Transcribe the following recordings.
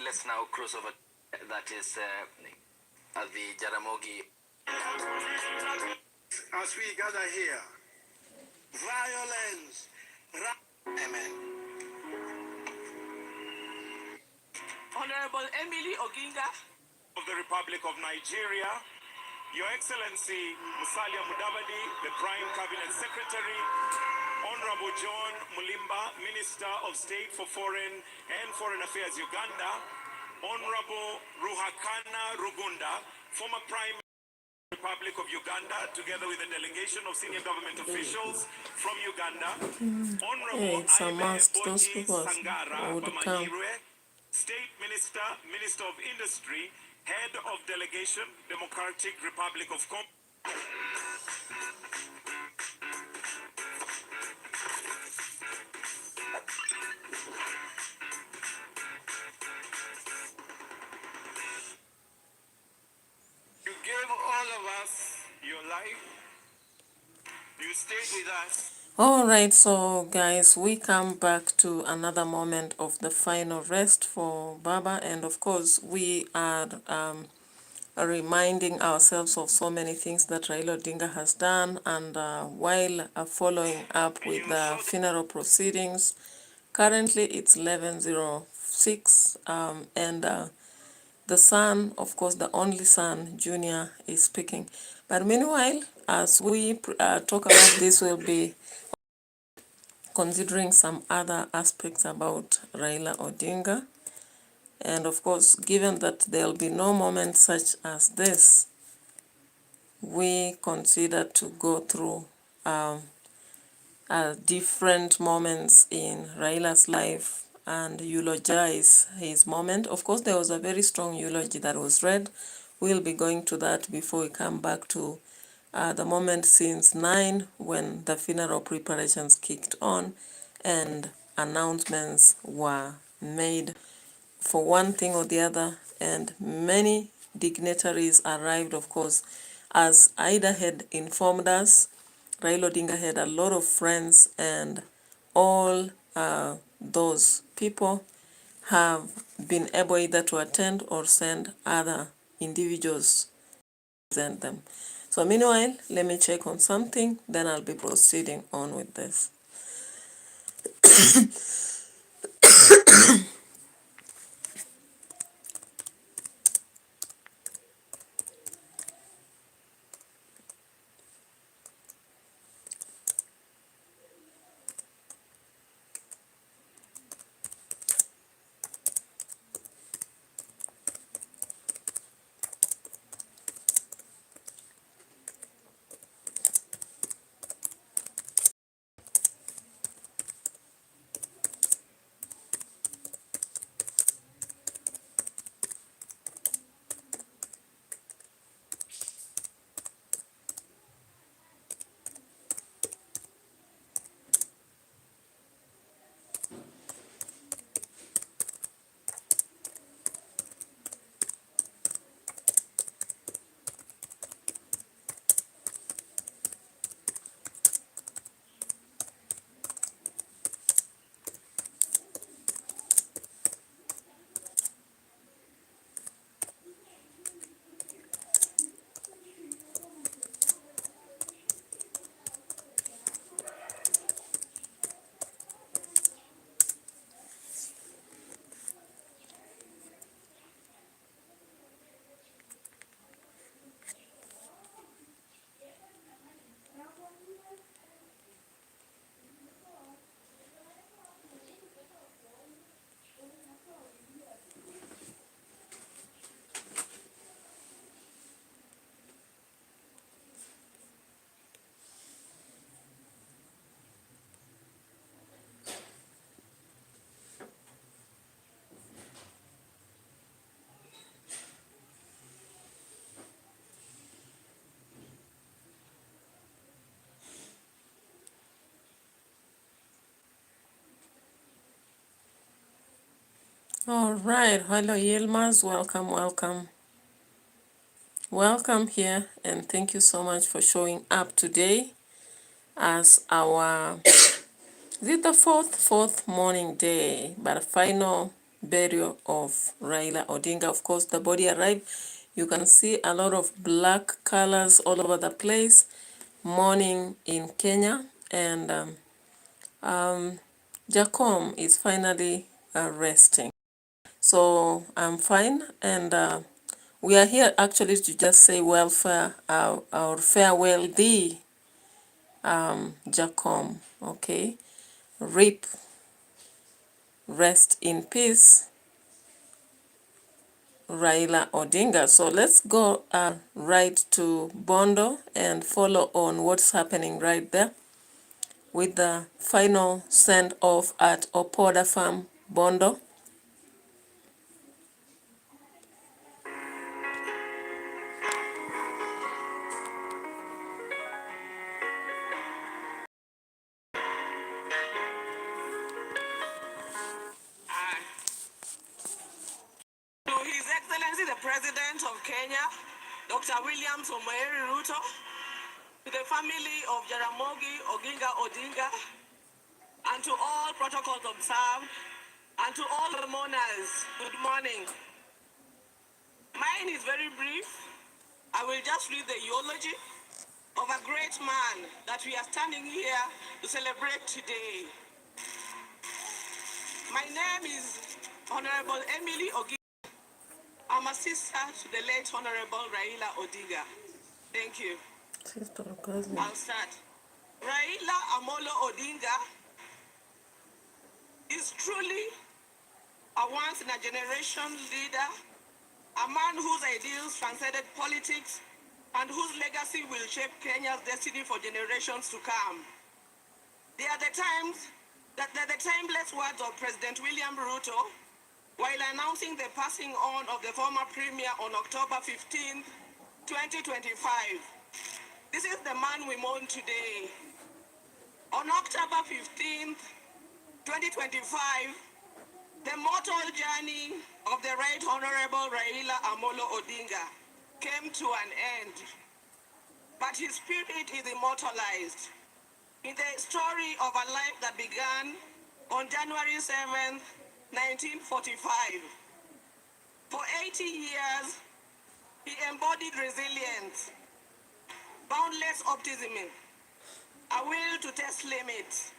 let's now cross over. That is the Jaramogi. As we gather here, violence. Amen. Honorable Emily Oginga of the Republic of Nigeria, Your Excellency Musalia Mudavadi, the Prime Cabinet Secretary, Honorable John Mulimba, Minister of State for Foreign and Foreign Affairs Uganda, Honorable Ruhakana Rugunda, former Prime Republic of Uganda, together with a delegation of senior government officials from Uganda, Honorable Aime Oji Sangara Bamanyirwe, State Minister, Minister of Industry, Head of Delegation, Democratic Republic of Congo. You gave all of us your life. You stayed with us. All right, so guys, we come back to another moment of the final rest for Baba, and of course we are reminding ourselves of so many things that Raila Odinga has done, and while following up with the funeral proceedings. Currently it's 11:06, and the son, of course the only son, Junior, is speaking. But meanwhile, as we talk about this, we'll be considering some other aspects about Raila Odinga. And of course, given that there'll be no moment such as this, we consider to go through different moments in Raila's life and eulogize his moment. Of course, there was a very strong eulogy that was read. We'll be going to that before we come back to the moment since 9 when the funeral preparations kicked on and announcements were made for one thing or the other, and many dignitaries arrived. Of course, as Ida had informed us, Raila Odinga had a lot of friends, and all those people have been able either to attend or send other individuals to present them. So meanwhile, let me check on something, then I'll be proceeding on with this. All right, hello Yilmaz, welcome here, and thank you so much for showing up today as our is it the fourth morning day, but final burial of Raila Odinga. Of course, the body arrived. You can see a lot of black colors all over the place. Mourning in Kenya, and Jacom is finally resting. So I'm fine, and we are here actually to just say welfare, our farewell thee, Jacom. Okay, RIP, rest in peace, Raila Odinga. So let's go right to Bondo and follow on what's happening right there with the final send off at Opoda Farm, Bondo. To His Excellency the President of Kenya, Dr. William Samoei Ruto, to the family of Jaramogi Oginga Odinga, and to all protocols observed, and to all the mourners, good morning. Mine is very brief. I will just read the eulogy of a great man that we are standing here to celebrate today. My name is Honorable Emily Oginga. I'm a sister to the late Honorable Raila Odinga. Thank you. Sister or cousin. I'll start. Raila Amolo Odinga is truly a once-in-a-generation leader, a man whose ideals transcended politics and whose legacy will shape Kenya's destiny for generations to come. They are the timeless words of President William Ruto while announcing the passing on of the former premier on October 15, 2025. This is the man we mourn today. On October 15, 2025, the mortal journey of the Right Honorable Raila Amolo Odinga came to an end, but his spirit is immortalized in the story of a life that began on January 7, 1945. For 80 years, he embodied resilience, boundless optimism, a will to test limits,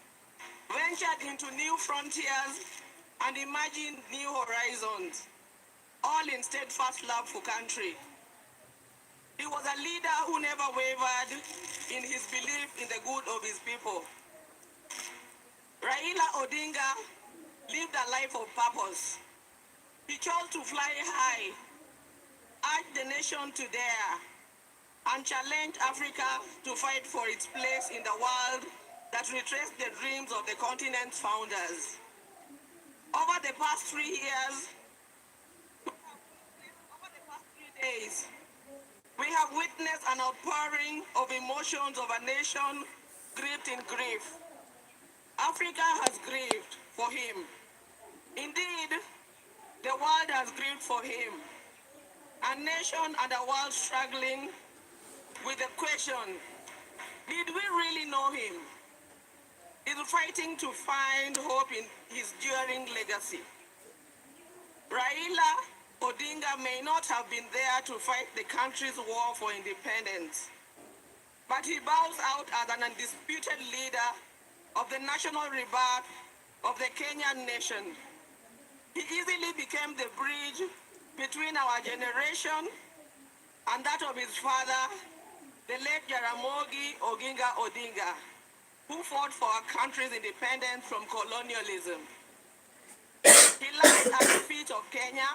ventured into new frontiers, and imagined new horizons, all in steadfast love for country. He was a leader who never wavered in his belief in the good of his people. Raila Odinga lived a life of purpose. He chose to fly high, urge the nation to dare, and challenge Africa to fight for its place in the world that retraced the dreams of the continent's founders. Over the past 3 days, we have witnessed an outpouring of emotions of a nation gripped in grief. Africa has grieved for him. Indeed, the world has grieved for him. A nation and a world struggling with the question, did we really know him? Is fighting to find hope in his enduring legacy. Raila Odinga may not have been there to fight the country's war for independence, but he bows out as an undisputed leader of the national rebirth of the Kenyan nation. He easily became the bridge between our generation and that of his father, the late Jaramogi Oginga Odinga, who fought for our country's independence from colonialism. He lies at the feet of Kenya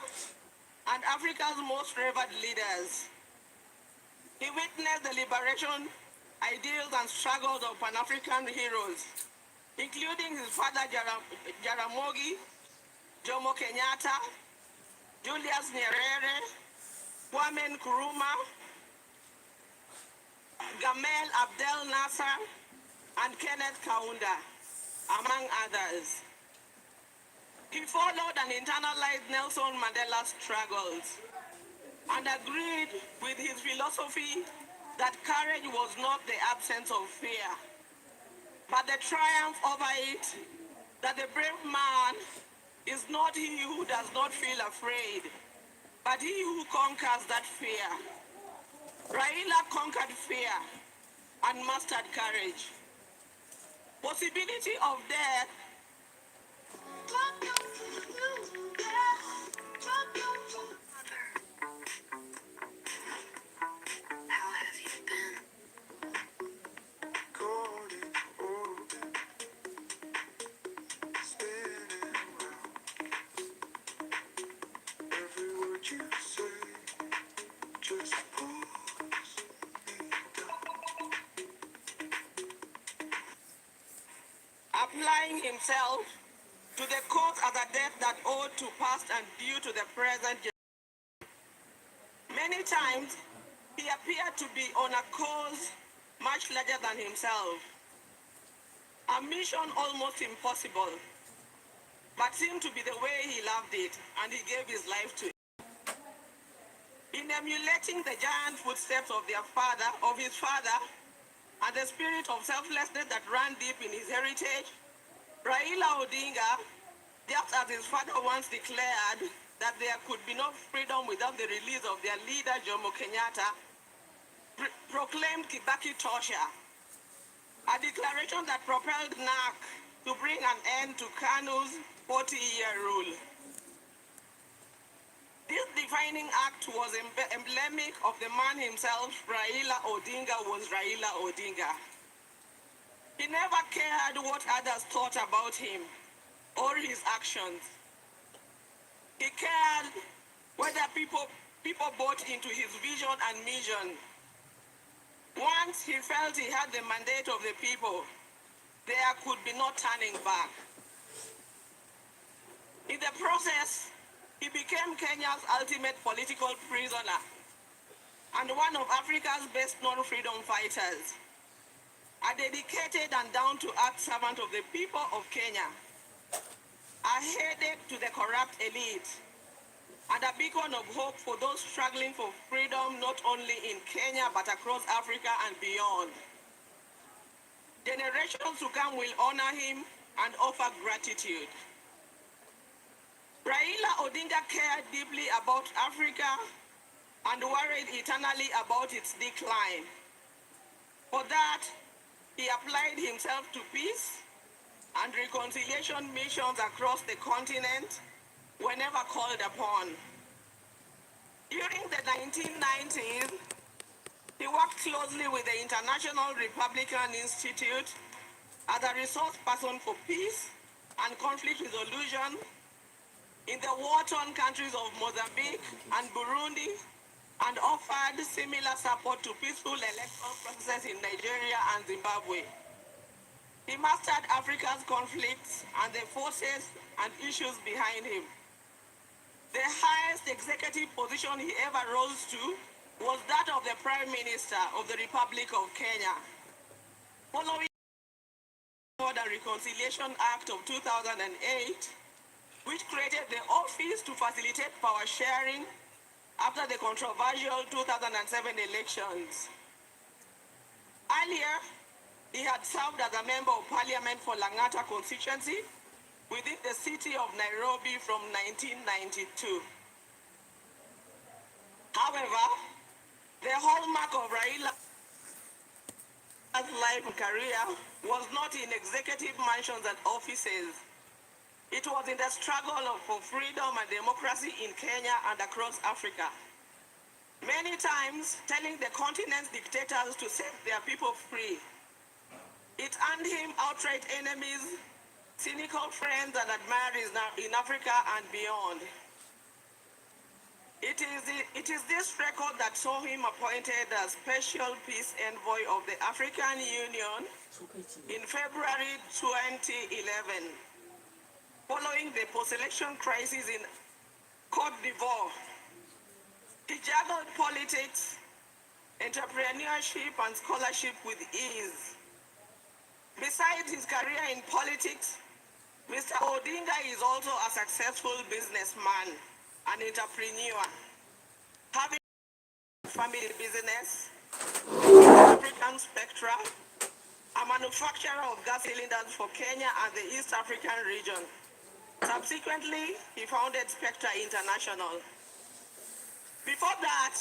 and Africa's most revered leaders. He witnessed the liberation, ideals, and struggles of Pan-African heroes, including his father Jaramogi, Jomo Kenyatta, Julius Nyerere, Kwame Nkrumah, Gamal Abdel Nasser, and Kenneth Kaunda, among others. He followed and internalized Nelson Mandela's struggles and agreed with his philosophy that courage was not the absence of fear, but the triumph over it, that the brave man is not he who does not feel afraid, but he who conquers that fear. Raila conquered fear and mastered courage. Possibility of death How have you been? Golden orbit, spinning round. Every word you say just pulls me down. applying himself to the cause as a debt that owed to past and due to the present. Many times, he appeared to be on a cause much larger than himself. A mission almost impossible, but seemed to be the way he loved it, and he gave his life to it. In emulating the giant footsteps of his father, and the spirit of selflessness that ran deep in his heritage, Raila Odinga, just as his father once declared that there could be no freedom without the release of their leader, Jomo Kenyatta, proclaimed Kibaki Tosha, a declaration that propelled NARC to bring an end to KANU's 40-year rule. This defining act was emblematic of the man himself. Raila Odinga was Raila Odinga. He never cared what others thought about him or his actions. He cared whether people bought into his vision and mission. Once he felt he had the mandate of the people, there could be no turning back. In the process, he became Kenya's ultimate political prisoner and one of Africa's best-known freedom fighters, a dedicated and down-to-earth servant of the people of Kenya, a headache to the corrupt elite, and a beacon of hope for those struggling for freedom not only in Kenya but across Africa and beyond. Generations to come will honor him and offer gratitude. Raila Odinga cared deeply about Africa and worried eternally about its decline. For that, he applied himself to peace and reconciliation missions across the continent whenever called upon. During the 1990s, he worked closely with the International Republican Institute as a resource person for peace and conflict resolution in the war-torn countries of Mozambique and Burundi, and offered similar support to peaceful electoral processes in Nigeria and Zimbabwe. He mastered Africa's conflicts and the forces and issues behind him. The highest executive position he ever rose to was that of the Prime Minister of the Republic of Kenya. Following the Reconciliation Act of 2008, which created the Office to Facilitate Power Sharing after the controversial 2007 elections. Earlier, he had served as a member of parliament for Lang'ata constituency within the city of Nairobi from 1992. However, the hallmark of Raila's life and career was not in executive mansions and offices. It was in the struggle for freedom and democracy in Kenya and across Africa. Many times telling the continent's dictators to set their people free. It earned him outright enemies, cynical friends and admirers in Africa and beyond. It is this record that saw him appointed as Special Peace Envoy of the African Union in February 2011. Following the post-election crisis in Cote d'Ivoire, he juggled politics, entrepreneurship, and scholarship with ease. Besides his career in politics, Mr. Odinga is also a successful businessman, an entrepreneur, having a family business, African Spectra, a manufacturer of gas cylinders for Kenya and the East African region. Subsequently, he founded Spectre International. Before that,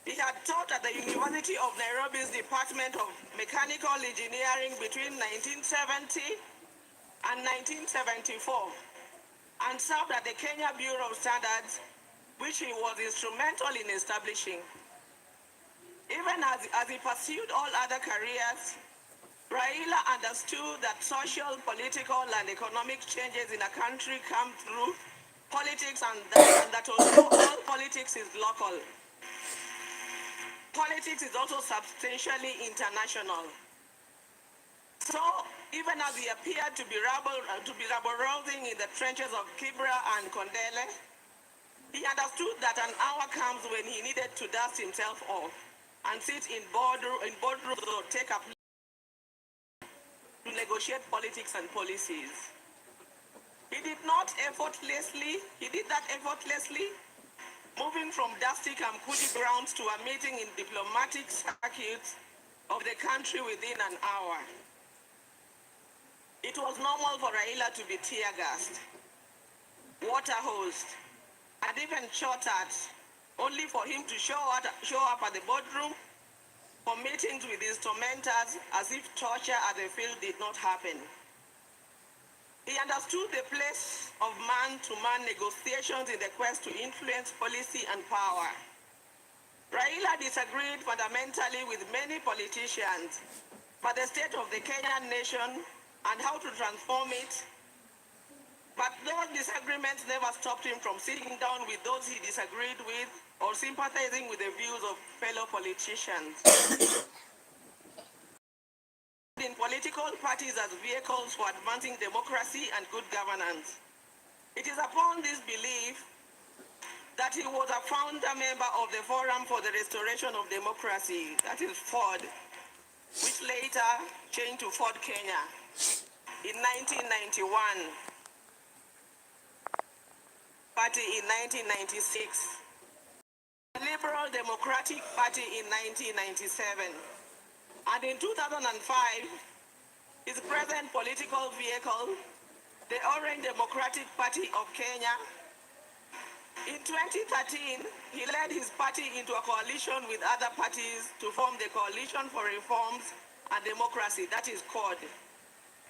he had taught at the University of Nairobi's Department of Mechanical Engineering between 1970 and 1974 and served at the Kenya Bureau of Standards, which he was instrumental in establishing. Even as he pursued all other careers, RAila understood that social, political, and economic changes in a country come through politics, and that although all politics is local, politics is also substantially international. So, even as he appeared to be rabble-rousing in the trenches of Kibra and Kondele, he understood that an hour comes when he needed to dust himself off and sit in boardrooms or take up to negotiate politics and policies. He did that effortlessly, moving from dusty Kamkuji grounds to a meeting in diplomatic circuits of the country within an hour. It was normal for RAila to be tear-gassed, water-hosed, and even shot at, only for him to show up at the boardroom for meetings with his tormentors as if torture at the field did not happen. He understood the place of man-to-man negotiations in the quest to influence policy and power. RAila disagreed fundamentally with many politicians about the state of the Kenyan nation and how to transform it, but those disagreements never stopped him from sitting down with those he disagreed with or sympathizing with the views of fellow politicians. In political parties as vehicles for advancing democracy and good governance. It is upon this belief that he was a founder member of the Forum for the Restoration of Democracy, that is FORD, which later changed to FORD Kenya in 1991, Party in 1996, the Liberal Democratic Party in 1997, and in 2005, his present political vehicle, the Orange Democratic Party of Kenya. In 2013, he led his party into a coalition with other parties to form the Coalition for Reforms and Democracy, that is CORD,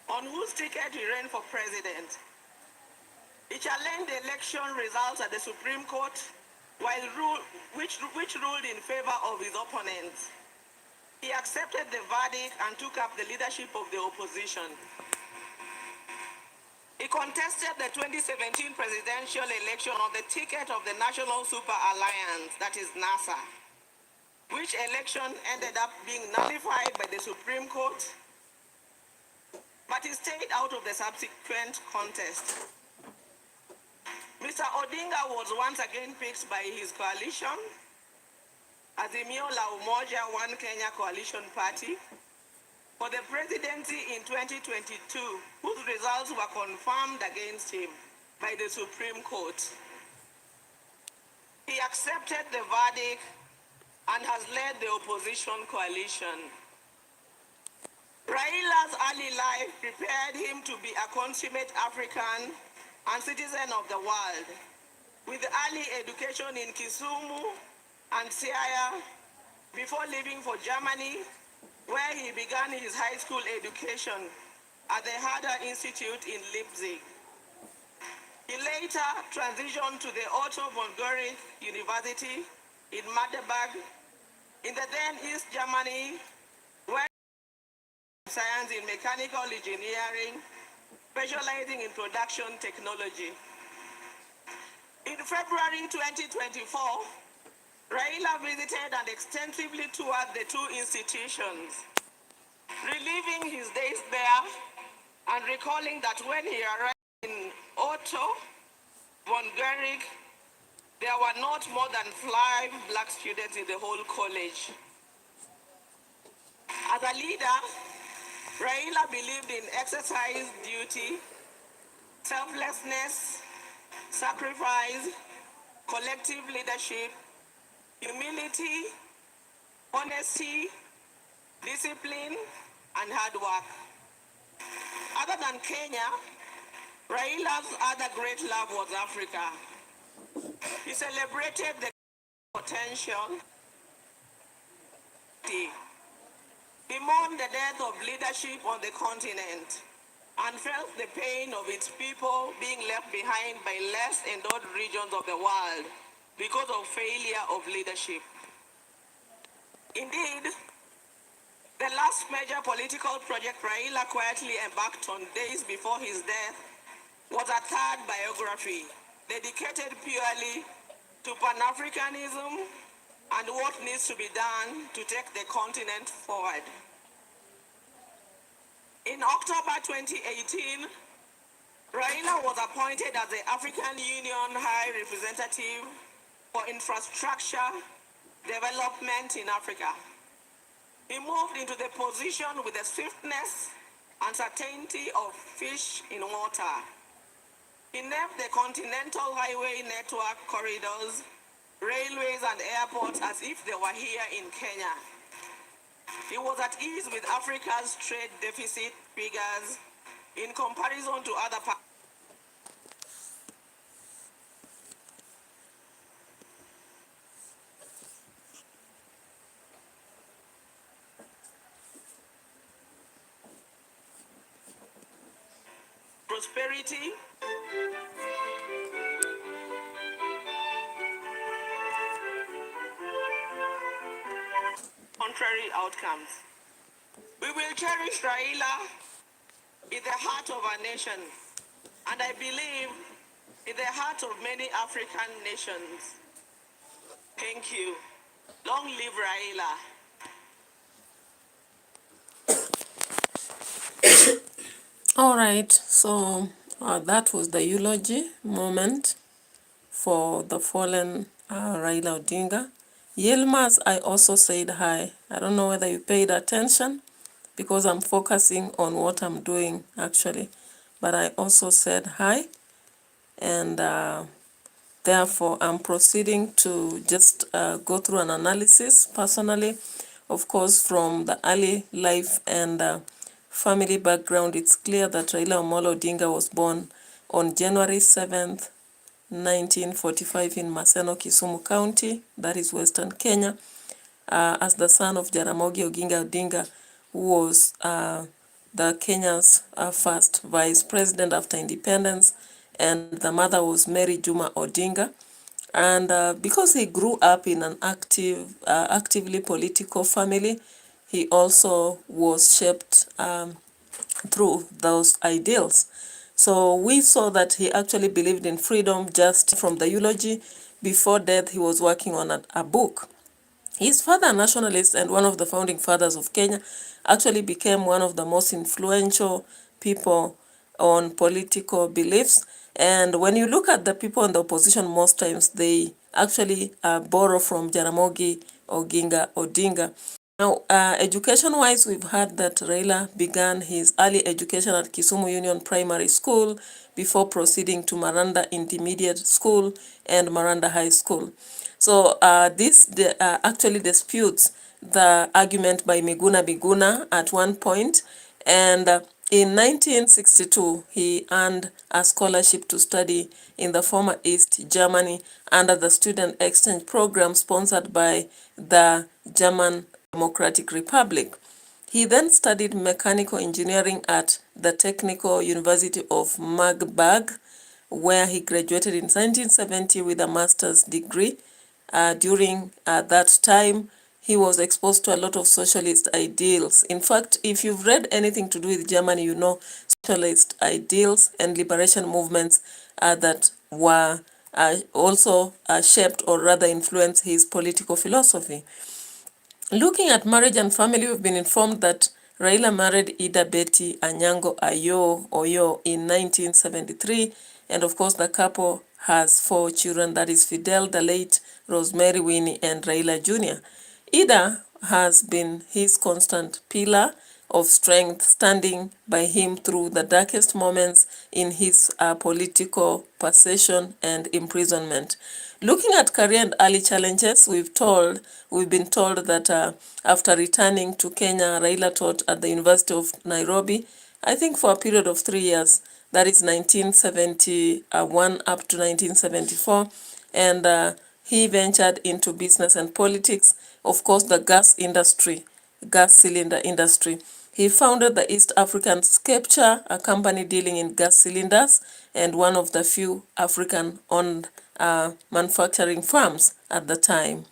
on whose ticket he ran for president. He challenged the election results at the Supreme Court, which ruled in favor of his opponents. He accepted the verdict and took up the leadership of the opposition. He contested the 2017 presidential election on the ticket of the National Super Alliance, that is NASA, which election ended up being nullified by the Supreme Court, but he stayed out of the subsequent contest. Mr. Odinga was once again picked by his coalition, Azimio la Umoja One Kenya Coalition Party, for the presidency in 2022, whose results were confirmed against him by the Supreme Court. He accepted the verdict and has led the opposition coalition. RAila's early life prepared him to be a consummate African and citizen of the world, with early education in Kisumu and Siaya before leaving for Germany, where he began his high school education at the Herder Institute in Leipzig. He later transitioned to the Otto von Guericke University in Magdeburg in the then East Germany, where he studied science in mechanical engineering, specializing in production technology. In February 2024, RAila visited and extensively toured the two institutions, reliving his days there and recalling that when he arrived in Otto von Guericke, there were not more than 5 black students in the whole college. As a leader, RAila believed in exercise duty, selflessness, sacrifice, collective leadership, humility, honesty, discipline, and hard work. Other than Kenya, Raila's other great love was Africa. He celebrated the potential. He mourned the death of leadership on the continent and felt the pain of its people being left behind by less endowed regions of the world because of failure of leadership. Indeed, the last major political project Raila quietly embarked on days before his death was a third biography dedicated purely to Pan-Africanism and what needs to be done to take the continent forward. In October 2018, Raila was appointed as the African Union High Representative for Infrastructure Development in Africa. He moved into the position with the swiftness and certainty of fish in water. He named the continental highway network corridors, railways and airports as if they were here in Kenya. He was at ease with Africa's trade deficit figures in comparison to other parts. Prosperity, contrary outcomes. We will cherish Raila in the heart of our nation, and I believe in the heart of many African nations. Thank you. Long live Raila. All right, so that was the eulogy moment for the fallen Raila Odinga. Yilmaz, I also said hi. I don't know whether you paid attention because I'm focusing on what I'm doing actually. But I also said hi, and therefore I'm proceeding to just go through an analysis personally. Of course, from the early life and family background, it's clear that Raila Amolo Odinga was born on January 7th, 1945 in Maseno, Kisumu County, that is Western Kenya, as the son of Jaramogi Oginga Odinga, who was the Kenya's first vice president after independence, and the mother was Mary Juma Odinga. And because he grew up in an actively political family, he also was shaped through those ideals. So we saw that he actually believed in freedom. Just from the eulogy, before death, he was working on a book. His father, a nationalist and one of the founding fathers of Kenya, actually became one of the most influential people on political beliefs. And when you look at the people in the opposition, most times they actually borrow from Jaramogi Oginga Odinga. Now, education-wise, we've heard that Raila began his early education at Kisumu Union Primary School before proceeding to Maranda Intermediate School and Maranda High School. So this actually disputes the argument by Miguna at one point, and in 1962, he earned a scholarship to study in the former East Germany under the student exchange program sponsored by the German Democratic Republic. He then studied mechanical engineering at the Technical University of Magdeburg, where he graduated in 1970 with a master's degree. During that time, he was exposed to a lot of socialist ideals. In fact, if you've read anything to do with Germany, you know socialist ideals and liberation movements that were also shaped or rather influenced his political philosophy. Looking at marriage and family, we've been informed that Raila married Ida Betty Anyango Oyo in 1973, and of course the couple has 4 children, that is Fidel, the late Rosemary, Winnie, and Raila Jr. Ida has been his constant pillar of strength, standing by him through the darkest moments in his political possession and imprisonment. Looking at career and early challenges, we've been told that after returning to Kenya, Raila taught at the University of Nairobi, I think for a period of 3 years, that is 1971 up to 1974, and he ventured into business and politics, of course the gas cylinder industry. He founded the East African Sculpture, a company dealing in gas cylinders and one of the few African-owned manufacturing firms at the time.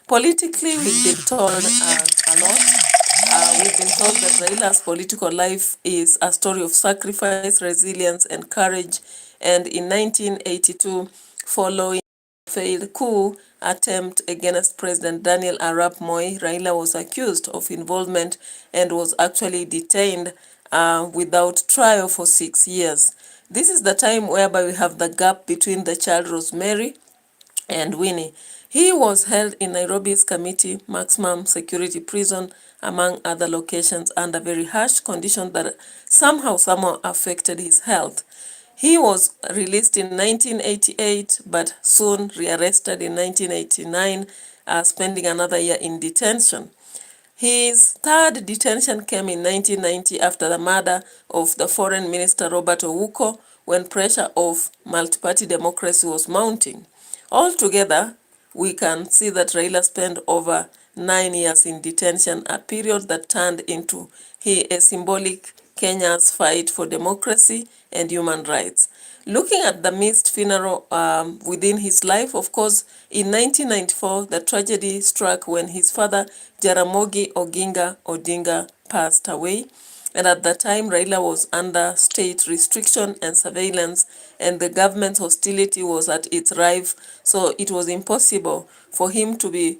Politically, we've been told a lot. We've been told that Raila's political life is a story of sacrifice, resilience, and courage. And in 1982, following a failed coup attempt against President Daniel Arap Moi, Raila was accused of involvement and was actually detained without trial for 6 years. This is the time whereby we have the gap between the child Rosemary and Winnie. He was held in Nairobi's Committee Maximum Security Prison, among other locations, under very harsh conditions that somehow affected his health. He was released in 1988, but soon rearrested in 1989, spending another year in detention. His third detention came in 1990 after the murder of the Foreign Minister Robert Ouko, when pressure of multi-party democracy was mounting. Altogether, we can see that Raila spent over 9 years in detention, a period that turned into a symbolic Kenya's fight for democracy and human rights. Looking at the missed funeral within his life, of course, in 1994, the tragedy struck when his father, Jaramogi Oginga Odinga, passed away. And at that time, Raila was under state restriction and surveillance, and the government's hostility was at its rife, so it was impossible for him to be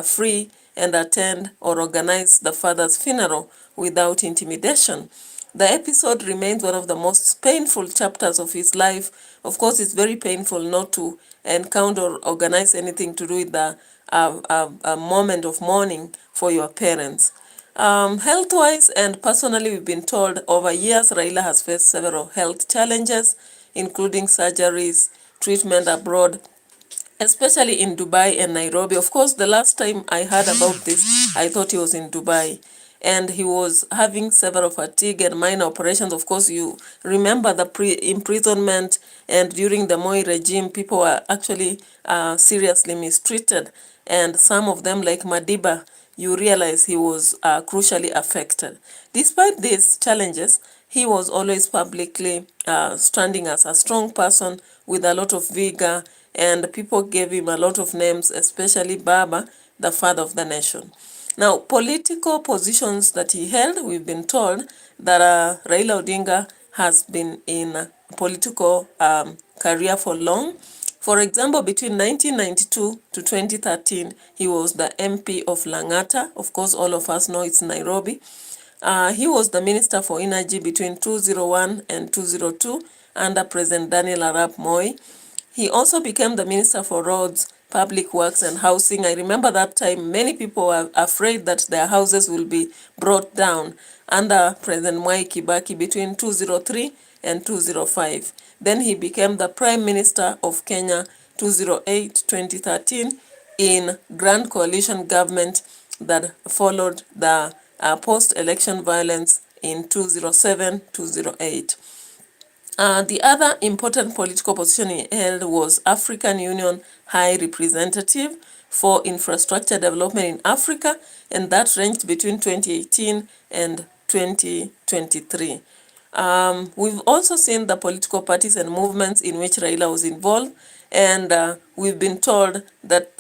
free and attend or organize the father's funeral without intimidation. The episode remains one of the most painful chapters of his life. Of course, it's very painful not to encounter or organize anything to do with the a moment of mourning for your parents. Health-wise and personally, we've been told over years Raila has faced several health challenges, including surgeries, treatment abroad, especially in Dubai and Nairobi. Of course, the last time I heard about this, I thought he was in Dubai. And he was having several fatigue and minor operations. Of course, you remember the imprisonment, and during the Moi regime, people were actually seriously mistreated. And some of them, like Madiba, you realize he was crucially affected. Despite these challenges, he was always publicly standing as a strong person with a lot of vigor, and people gave him a lot of names, especially Baba, the father of the nation. Now, political positions that he held, we've been told that Raila Odinga has been in a political career for long. For example, between 1992 to 2013, he was the MP of Lang'ata. Of course, all of us know it's Nairobi. He was the Minister for Energy between 2001 and 2002 under President Daniel Arap Moi. He also became the Minister for Roads, Public Works and Housing. I remember that time many people were afraid that their houses will be brought down under President Mwai Kibaki between 2003 and 2005. Then he became the Prime Minister of Kenya 2008-2013 in Grand Coalition government that followed the post-election violence in 2007-2008. The other important political position he held was African Union High Representative for Infrastructure Development in Africa, and that ranged between 2018 and 2023. We've also seen the political parties and movements in which Raila was involved, and we've been told that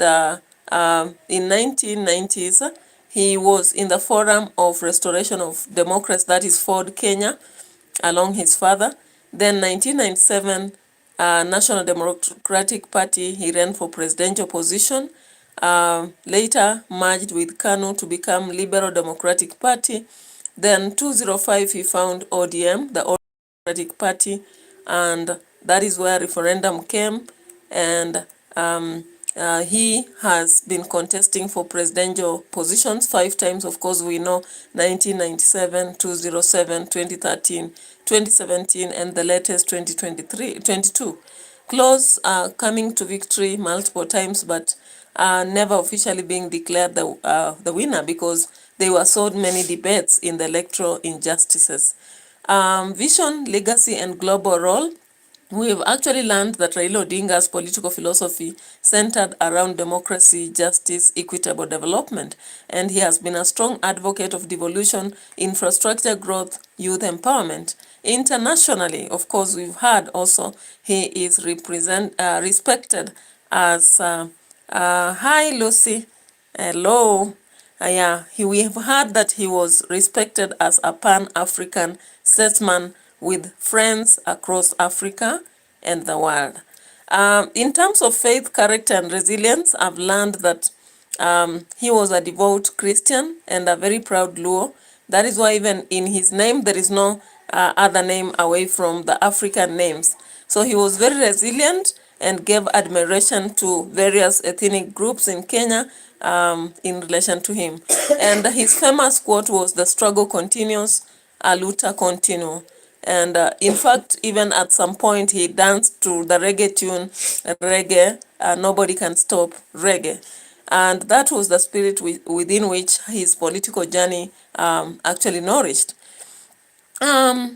in 1990s, he was in the Forum of Restoration of Democracy, that is Ford Kenya, along his father. Then 1997, National Democratic Party, he ran for presidential position. Later merged with KANU to become Liberal Democratic Party. Then 2005, he found ODM, the All Democratic Party, and that is where referendum came. And he has been contesting for presidential positions 5 times. Of course, we know 1997, 2007, 2013, 2017, and the latest 2022. Close coming to victory multiple times, but never officially being declared the winner because there were so many debates in the electoral injustices. Vision, legacy, and global role. We've actually learned that Raila Odinga's political philosophy centered around democracy, justice, equitable development, and he has been a strong advocate of devolution, infrastructure growth, youth empowerment. Internationally, of course, we've heard also he is respected as hi Lucy, hello. We have heard that he was respected as a pan-African statesman with friends across Africa and the world. In terms of faith, character, and resilience, I've learned that he was a devout Christian and a very proud Luo. That is why even in his name, there is no other name away from the African names. So he was very resilient and gave admiration to various ethnic groups in Kenya in relation to him. And his famous quote was, "The struggle continues, a luta continue." And in fact, even at some point, he danced to the reggae tune, reggae, nobody can stop reggae. And that was the spirit within which his political journey actually nourished.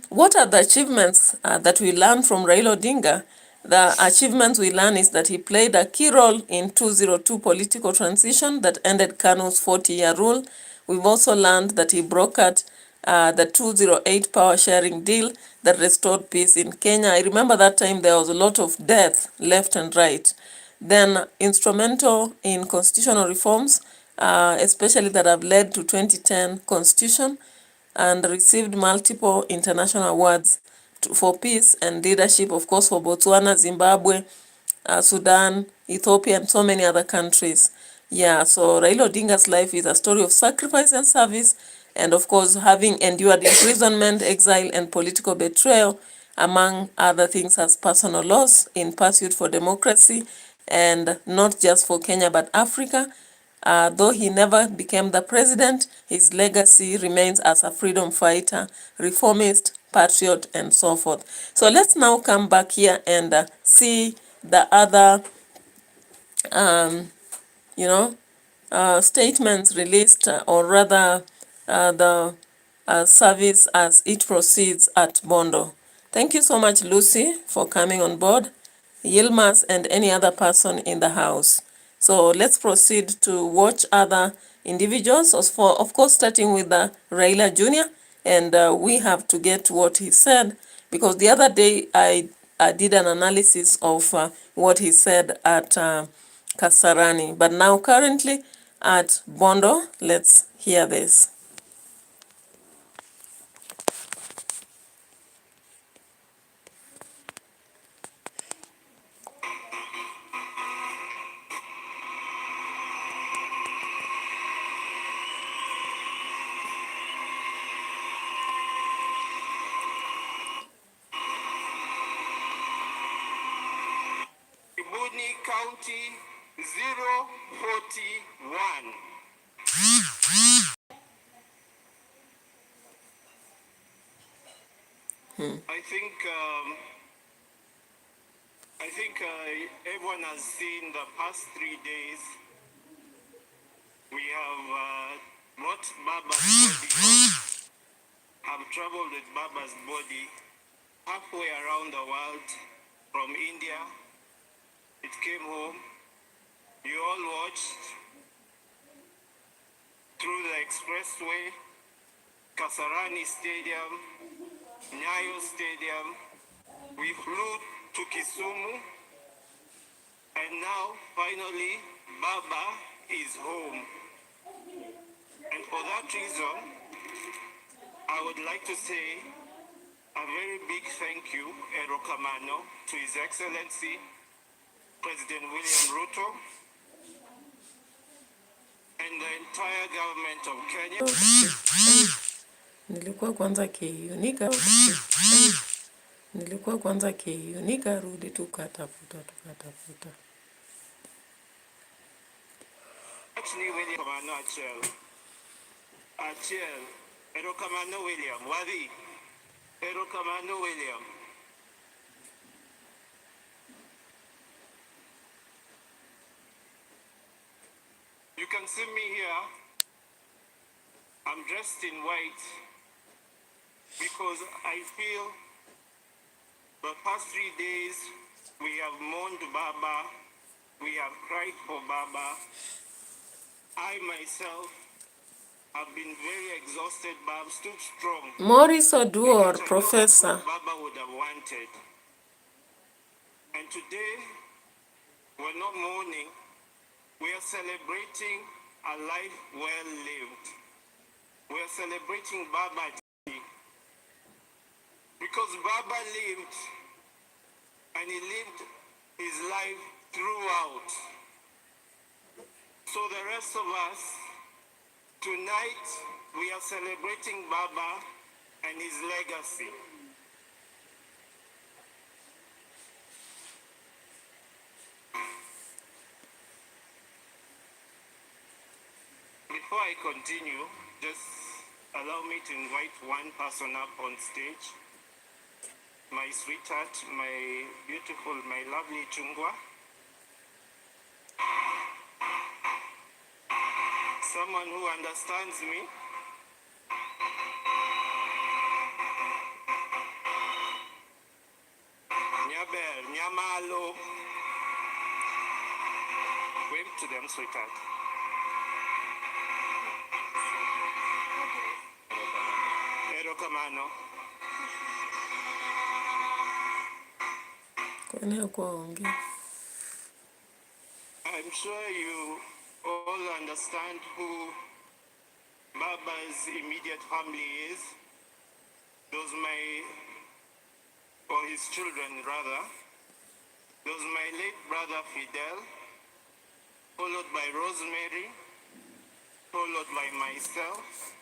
What are the achievements that we learn from Raila Odinga? The achievements we learn is that he played a key role in 2002 political transition that ended KANU's 40-year rule. We've also learned that he brokered the 208 power sharing deal that restored peace in Kenya. I remember that time there was a lot of death left and right. Then instrumental in constitutional reforms, especially that have led to 2010 constitution, and received multiple international awards for peace and leadership, of course, for Botswana, Zimbabwe, Sudan, Ethiopia, and so many other countries. Yeah, so Raila Odinga's life is a story of sacrifice and service, and of course, having endured imprisonment, exile, and political betrayal, among other things, as personal loss in pursuit for democracy, and not just for Kenya but Africa. Though he never became the president, his legacy remains as a freedom fighter, reformist, patriot, and so forth. So let's now come back here and see the other, statements released, or rather the service as it proceeds at Bondo. Thank you so much, Lucy, for coming on board, Yilmaz, and any other person in the house. So let's proceed to watch other individuals, of course, starting with Raila Jr., and we have to get what he said, because the other day I did an analysis of what he said at Kasarani. But now currently at Bondo, let's hear this. Kibuni County 041. I think everyone has seen the past 3 days. We have brought Baba's body home, have traveled with Baba's body halfway around the world. From India, it came home. You all watched through the expressway, Kasarani Stadium, Nyayo Stadium. We flew to Kisumu, and now finally Baba is home. And for that reason, I would like to say a very big thank you, Erokamano, to His Excellency President William Ruto and the entire government of Kenya. Nilikuwa kwanza KU nikarudi tukatafuta. Actually, William Kamano Achel, Erokamano William, Wadi, Erokamano William. You can see me here. I'm dressed in white. because I feel the past 3 days we have mourned Baba, we have cried for Baba. I myself have been very exhausted, but I've stood strong. Maurice Oduor, Because I know that's Professor. what Baba would have wanted. And today, we're not mourning, we are celebrating a life well lived. We are celebrating Baba today. Because Baba lived, and he lived his life throughout. So the rest of us, tonight, we are celebrating Baba and his legacy. Before I continue, just allow me to invite one person up on stage. My sweetheart, my beautiful, my lovely Chungwa. Someone who understands me. Nyabel, Nyamalo. Wave to them, sweetheart. Ero kamano. I'm sure you all understand who Baba's immediate family is. Those or his children rather. Those my late brother Fidel, followed by Rosemary, followed by myself,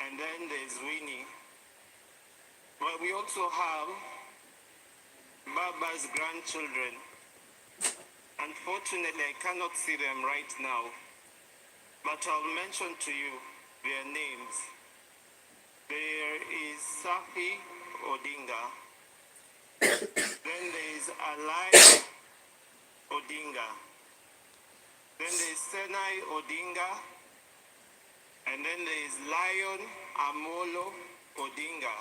and then there's Winnie. But we also have Baba's grandchildren. Unfortunately, I cannot see them right now, but I'll mention to you their names. There is Safi Odinga. Then there is Alai Odinga. Then there is Senai Odinga. And then there is Lion Amolo Odinga.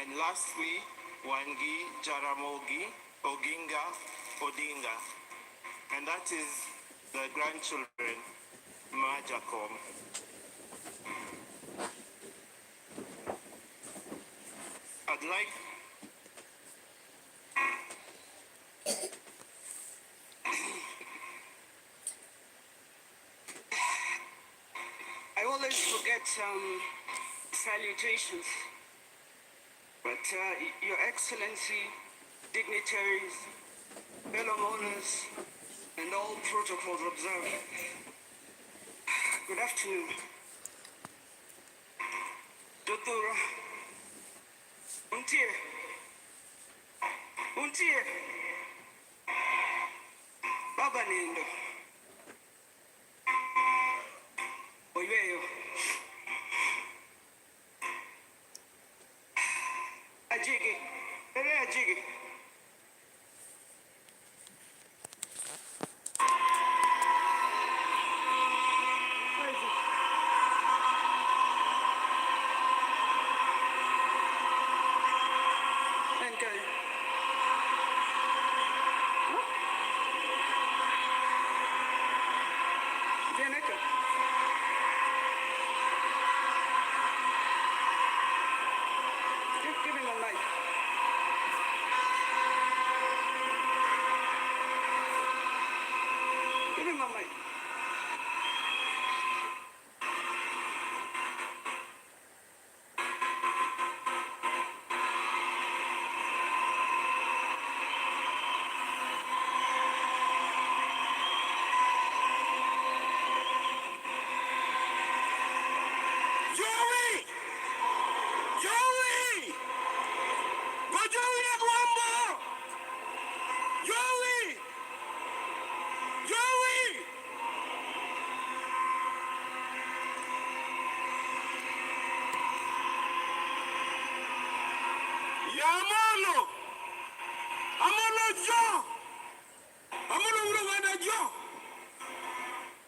And lastly, Wangi Jaramogi Oginga Odinga. And that is the grandchildren, Majakom. I'd like I always forget salutations, but Your Excellency, dignitaries, fellow mourners, and all protocols observed. Good afternoon. Dr. Untie. Baba Nindo. Oyeyo. Ajigi. Ere Ajigi. Give him a mic. Give him a mic. Joey! Joey! Go Joey at one more! Joey! Joey! Yamalo! Amalo Joe! Amalo Uruguay Joe!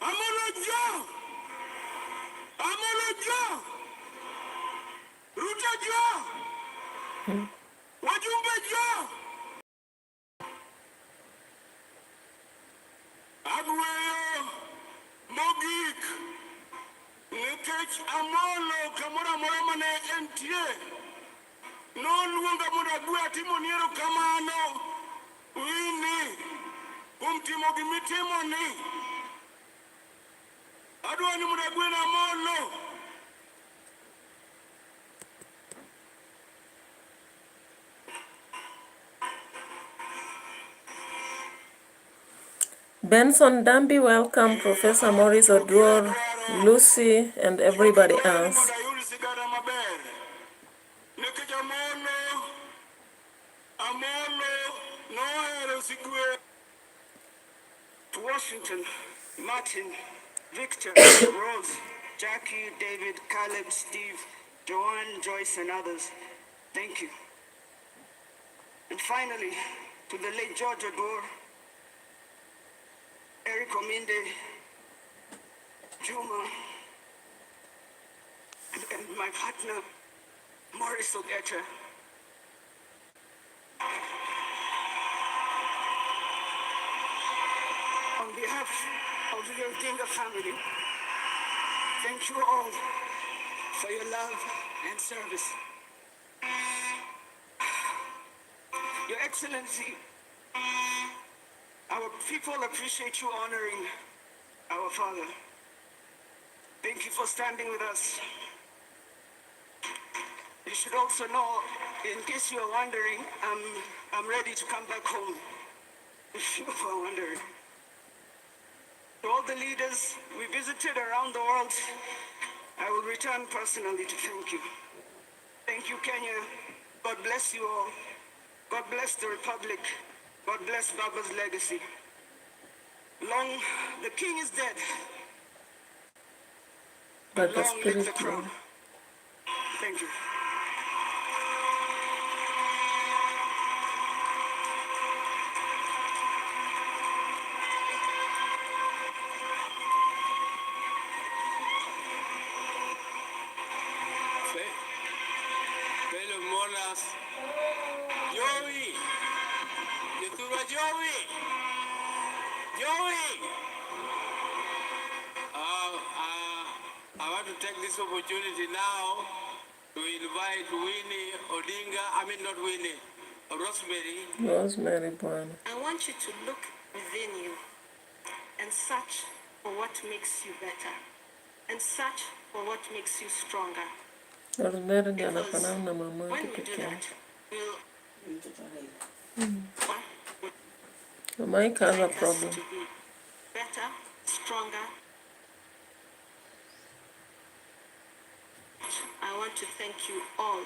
Amalo Joe! Amalo Joe! Ruto jo. Wajumbe jo. Agweyo mogik. Nikech Amolo kamoro amora mane entie. Noluonga mondo agwe atimo niero kamano. Wini. Timo gimitimo ni. Adwa ni mondo agwe na Amolo. Benson Dambi, welcome. Professor Maurice Oduor, Lucy, and everybody else. To Washington, Martin, Victor, Rose, Jackie, David, Caleb, Steve, Joanne, Joyce, and others, thank you. And finally, to the late George Odor, Eric Ominde, Juma, and my partner, Maurice Ogecha. On behalf of the Odinga family, thank you all for your love and service. Your Excellency, our people appreciate you honoring our father. Thank you for standing with us. You should also know, in case you are wondering, I'm ready to come back home. If you are wondering. To all the leaders we visited around the world, I will return personally to thank you. Thank you, Kenya. God bless you all. God bless the Republic. God bless Baba's legacy. Long, the king is dead. But the Long live the spirit crown. lives. Thank you. Fellow mourners, Joey, Yetuba Joey, Joey. I want to take this opportunity now to invite Winnie Odinga, not Winnie, Rosemary. Rosemary Bwana. I want you to look within you and search for what makes you better and search for what makes you stronger. Rosemary ndiye Because anafanana na mama when yake we do peke yake. that, Mike has a make us problem. to be better, stronger. I want to thank you all,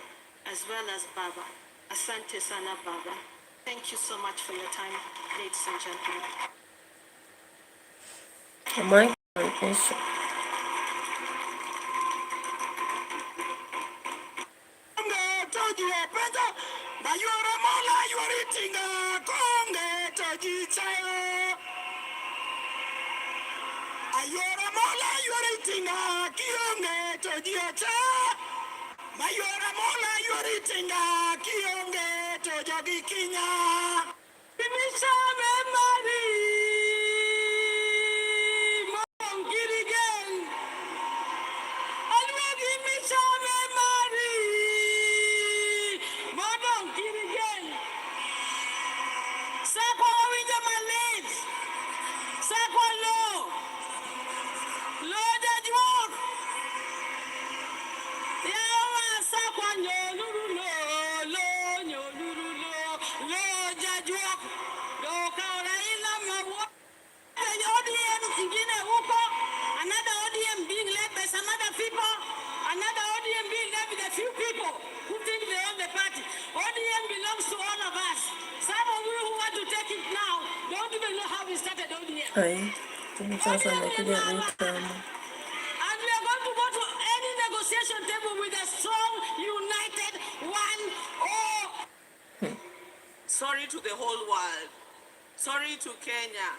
as well as Baba. Asante sana, Baba. Thank you so much for your time, ladies and gentlemen. Mike has an issue. Ayora mola yoritinga kionge tojiota. Mayora mola yoritinga kionge tojogi kinya. Bimishame mari mongirigen. Alwe bimishame mari mongirigen. Sakwa winja malid. Sakwa lo. Lord Edward. Yawa sakwa nyoluru lo nyoluru lo Edward. Doka RAila mawa. ODM ingine huko. Another ODM being led by some other people. Another ODM being led with a few people who think they own the party. ODM belongs to all of us. Some of you who want to take it now don't even know how we started ODM. Ai, sasa amekuja vita. And we are going to go to any negotiation table with a strong, united, one, Sorry to the whole world. Sorry to Kenya.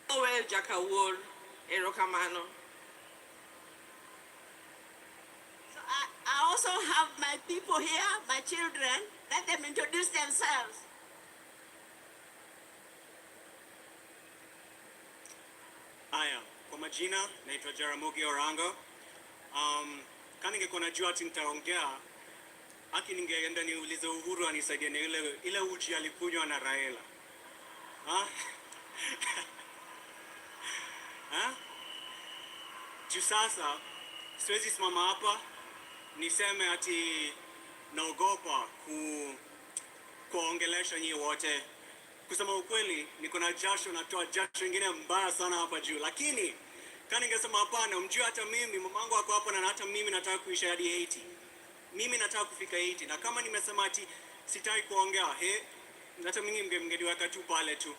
Well, Jakawol, Erokamano. I also have my people here, my children. Let them introduce themselves. Haya, kwa majina naitwa Jaramogi Orango. Kama ningekuwa najua ati nitaongea, haki ningeenda niulize Uhuru anisaidie na ile uji alikunywa na Raila. Ha? Ha? Juu sasa siwezi simama hapa niseme ati naogopa kuongelesha nyinyi wote. Kusema ukweli, niko na jasho, natoa jasho ingine mbaya sana hapa juu. Lakini kama ningesema hapana, mjue hata mimi mamangu wako hapa na hata mimi nataka kuisha hadi 80. Mimi nataka kufika 80, na kama nimesema ati sitaki kuongea, hata mimi mngeniweka tu pale tu.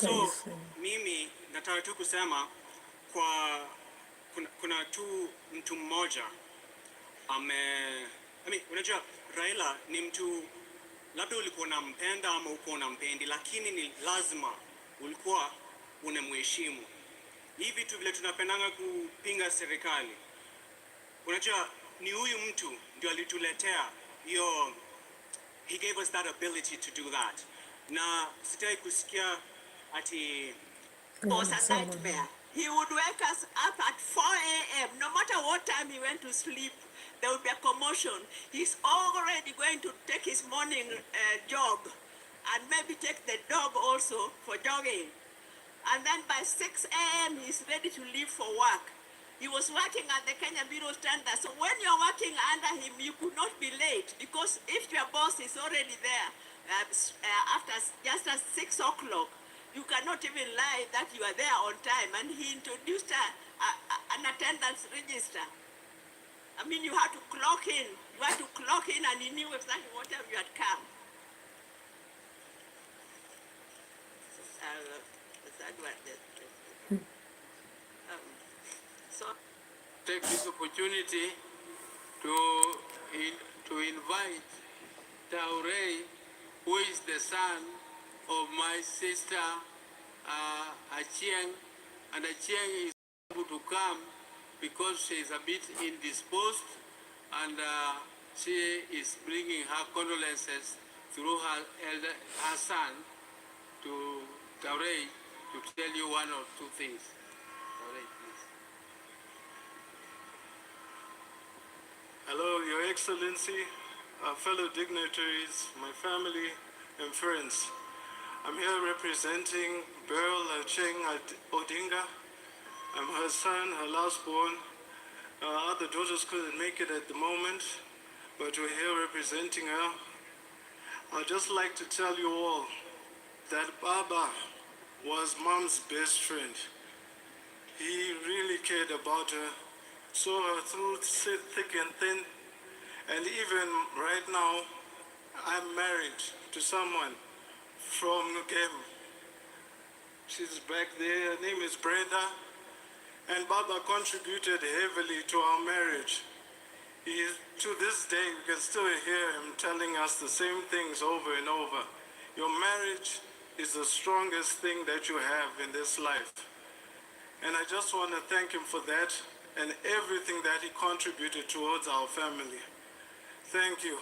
So mimi nataka tu kusema kuna tu mtu mmoja unajua Raila ni mtu, labda ulikuwa unampenda ama uko unampendi, lakini ni lazima ulikuwa unamheshimu. Hivi vitu vile tunapendanga kupinga serikali, unajua ni huyu mtu ndio alituletea hiyo, he gave us that ability to do that. Na sitaki kusikia ati Was a nightmare. He would wake us up at 4 a.m. No matter what time he went to sleep, there would be a commotion. He's already going to take his morning jog and maybe take the dog also for jogging. And then by 6 a.m. he's ready to leave for work. He was working at the Kenya Bureau Standard. So when you're working under him, you could not be late, because if your boss is already there after just at 6 o'clock, you cannot even lie that you are there on time. And he introduced an attendance register. I mean, you had to clock in. You had to clock in, and he knew exactly what time you had come. So take this opportunity to invite Taurei, who is the son of my sister Achieng, and Achieng is able to come because she is a bit indisposed, and she is bringing her condolences through her son to Taurei to tell you one or two things. Taurei, please. Hello, Your Excellency, fellow dignitaries, my family and friends. I'm here representing Beryl Acheng Odinga. I'm her son, her last born. Other daughters couldn't make it at the moment, but we're here representing her. I'd just like to tell you all that Baba was Mom's best friend. He really cared about her, saw her through thick and thin, and even right now, I'm married to someone from Ngem. She's back there, her name is Brenda, and Baba contributed heavily to our marriage. To this day, we can still hear him telling us the same things over and over. Your marriage is the strongest thing that you have in this life. And I just want to thank him for that and everything that he contributed towards our family. Thank you.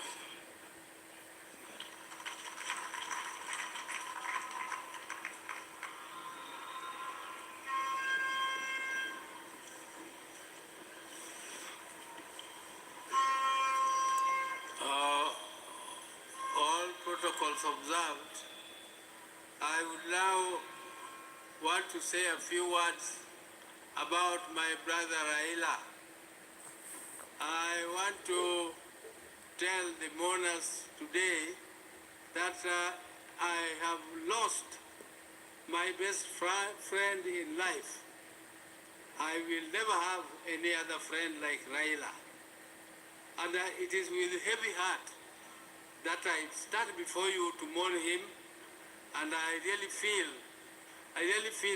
All protocols observed, I would now want to say a few words about my brother Raila. I want to tell the mourners today that I have lost my best friend in life. I will never have any other friend like Raila. And it is with heavy heart that I stand before you to mourn him, and I really feel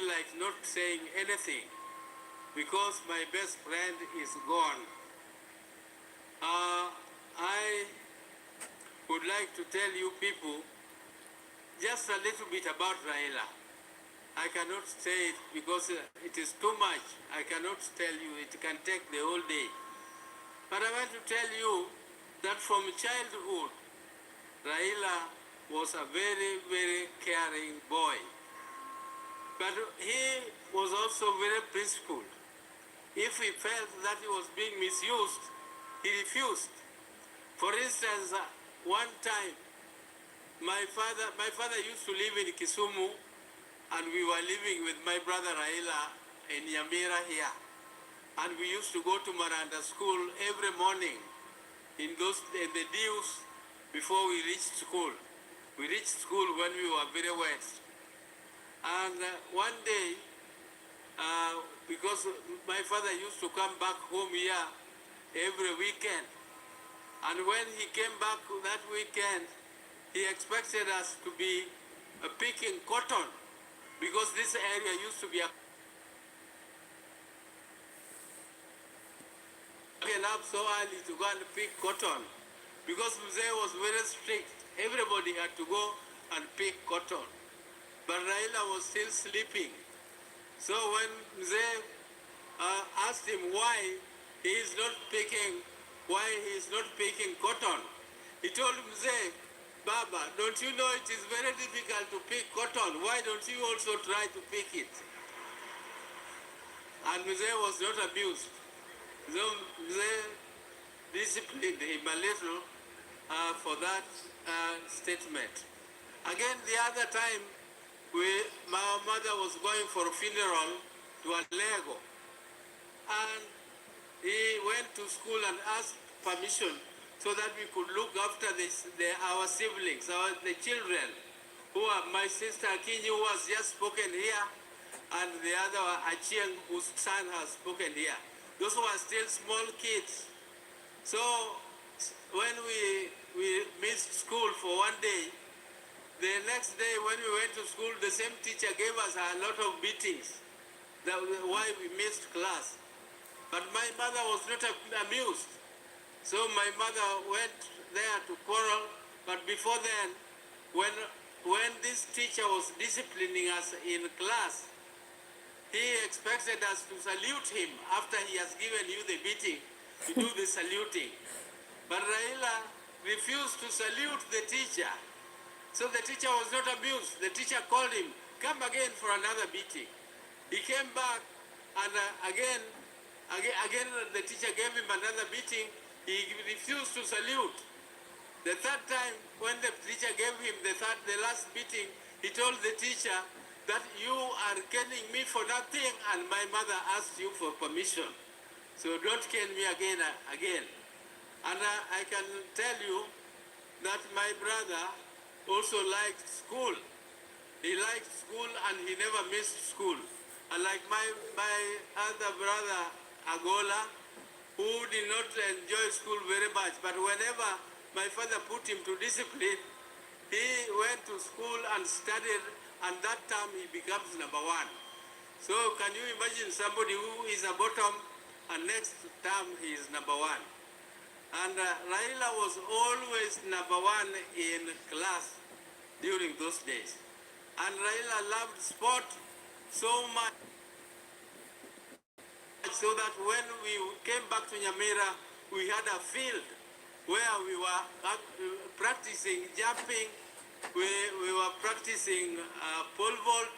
like not saying anything because my best friend is gone. I would like to tell you people just a little bit about Raila. I cannot say it because it is too much. I cannot tell you. It can take the whole day. But I want to tell you that from childhood, Raila was a very, very caring boy. But he was also very principled. If he felt that he was being misused, he refused. For instance, one time, my father used to live in Kisumu, and we were living with my brother Raila in Nyamira here. And we used to go to Maranda school every morning in the dews before we reached school. We reached school when we were very wet. And one day, because my father used to come back home here every weekend, and when he came back that weekend, he expected us to be picking cotton, because this area used to be getting up so early to go and pick cotton, because Mzee was very strict. Everybody had to go and pick cotton. But Raila was still sleeping. So when Mzee asked him why he is not picking cotton, he told Mzee, Baba, don't you know it is very difficult to pick cotton? Why don't you also try to pick it? And Mzee was not amused. So Mzee disciplined him a little for that statement. Again, the other time, my mother was going for a funeral to Alego, and he went to school and asked permission so that we could look after our siblings, the children, who are my sister Akinyi, who has just spoken here, and the other Achieng, whose son has spoken here. Those were still small kids. So when we missed school for one day, the next day when we went to school, the same teacher gave us a lot of beatings, why we missed class. But my mother was not amused. So my mother went there to quarrel, but before then, when this teacher was disciplining us in class, he expected us to salute him after he has given you the beating, to do the saluting. But Raila refused to salute the teacher. So the teacher was not amused. The teacher called him, come again for another beating. He came back, and again, the teacher gave him another beating. He refused to salute. The third time, when the teacher gave him the last beating, he told the teacher that you are caning me for nothing, and my mother asked you for permission. So don't cane me again. And I can tell you that my brother also liked school. He liked school and he never missed school. Unlike my other brother, Agola, who did not enjoy school very much, but whenever my father put him to discipline, he went to school and studied, and that time he becomes number one. So can you imagine somebody who is a bottom and next term he is number one? And Raila was always number one in class during those days. And Raila loved sport so much, so that when we came back to Nyamira, we had a field where we were practicing jumping, we were practicing pole vault,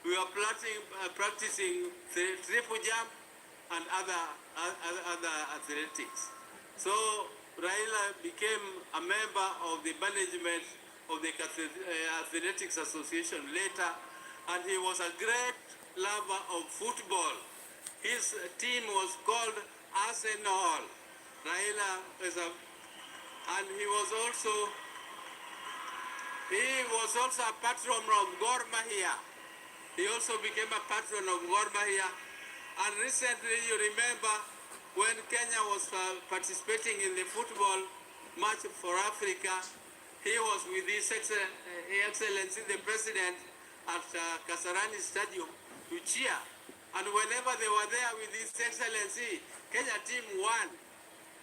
we were practicing triple jump, and other athletics. So Raila became a member of the management of the Athletics Association later, and he was a great lover of football. His team was called Arsenal. Raila and he was also a patron of Gor Mahia. He also became a patron of Gor Mahia. And recently, you remember, when Kenya was participating in the football match for Africa, he was with His Excellency the President at Kasarani Stadium to cheer. And whenever they were there with His Excellency, Kenya team won.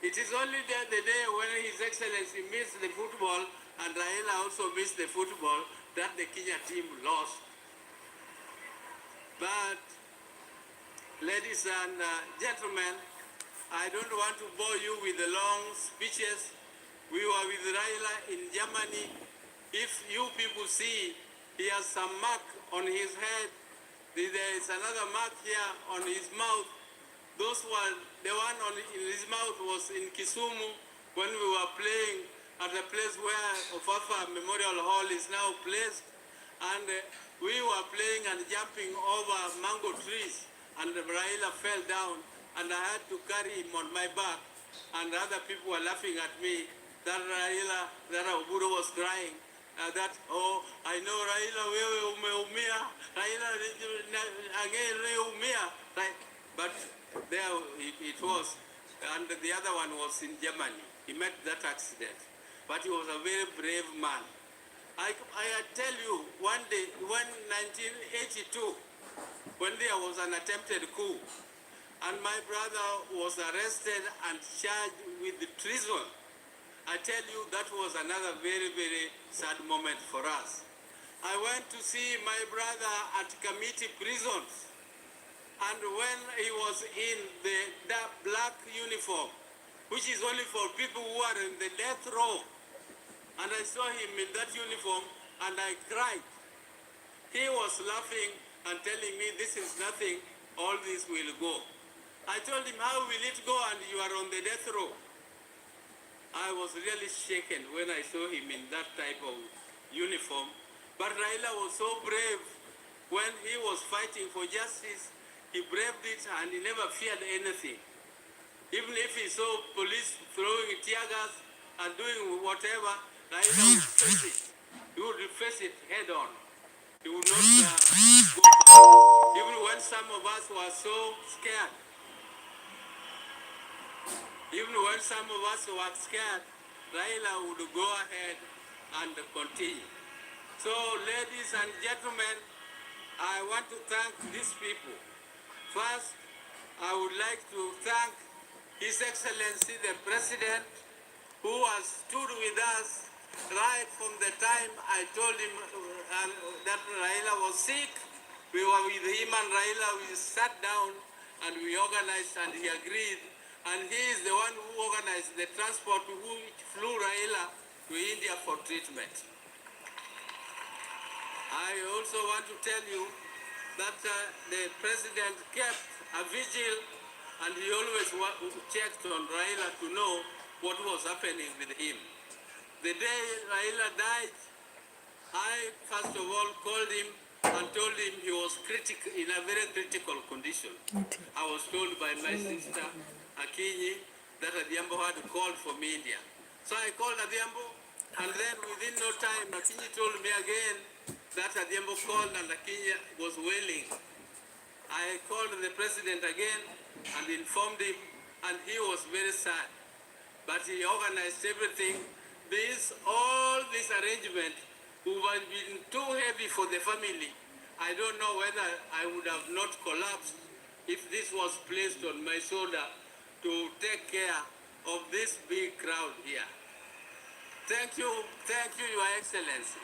It is only the day when His Excellency missed the football and Raila also missed the football that the Kenya team lost. But, ladies and gentlemen, I don't want to bore you with the long speeches. We were with Raila in Germany. If you people see, he has some mark on his head. There is another mark here on his mouth. Those were, the one in his mouth was in Kisumu when we were playing at the place where Ofafa Memorial Hall is now placed. And we were playing and jumping over mango trees, and Raila fell down, and I had to carry him on my back. And other people were laughing at me that Raila, that Oburu was crying. That, oh, I know Raila, wewe umeumia, Raila angeumia. But there it was, and the other one was in Germany. He met that accident, but he was a very brave man. I tell you, one day, when 1982, when there was an attempted coup, and my brother was arrested and charged with treason, I tell you, that was another very, very sad moment for us. I went to see my brother at committee prisons, and when he was in the black uniform, which is only for people who are in the death row, and I saw him in that uniform, and I cried. He was laughing and telling me, this is nothing, all this will go. I told him, how will it go, and you are on the death row? I was really shaken when I saw him in that type of uniform. But Raila was so brave. When he was fighting for justice, he braved it and he never feared anything. Even if he saw police throwing tear gas and doing whatever, Raila would face it. He would face it head on. He would not go back. Even when some of us were so scared, Raila would go ahead and continue. So, ladies and gentlemen, I want to thank these people. First, I would like to thank His Excellency the President, who has stood with us right from the time I told him that Raila was sick. We were with him and Raila, we sat down and we organized and he agreed. And he is the one who organized the transport who flew Raila to India for treatment. I also want to tell you that the president kept a vigil and he always checked on Raila to know what was happening with him. The day Raila died, I first of all called him and told him he was in a very critical condition. I was told by my sister Akinyi that Adhiambo had called from India. So I called Adhiambo, and then within no time, Akinyi told me again that Adhiambo called and Akinyi was wailing. I called the president again and informed him, and he was very sad. But he organized everything. All this arrangement would have been too heavy for the family. I don't know whether I would have not collapsed if this was placed on my shoulder to take care of this big crowd here. Thank you, Your Excellency.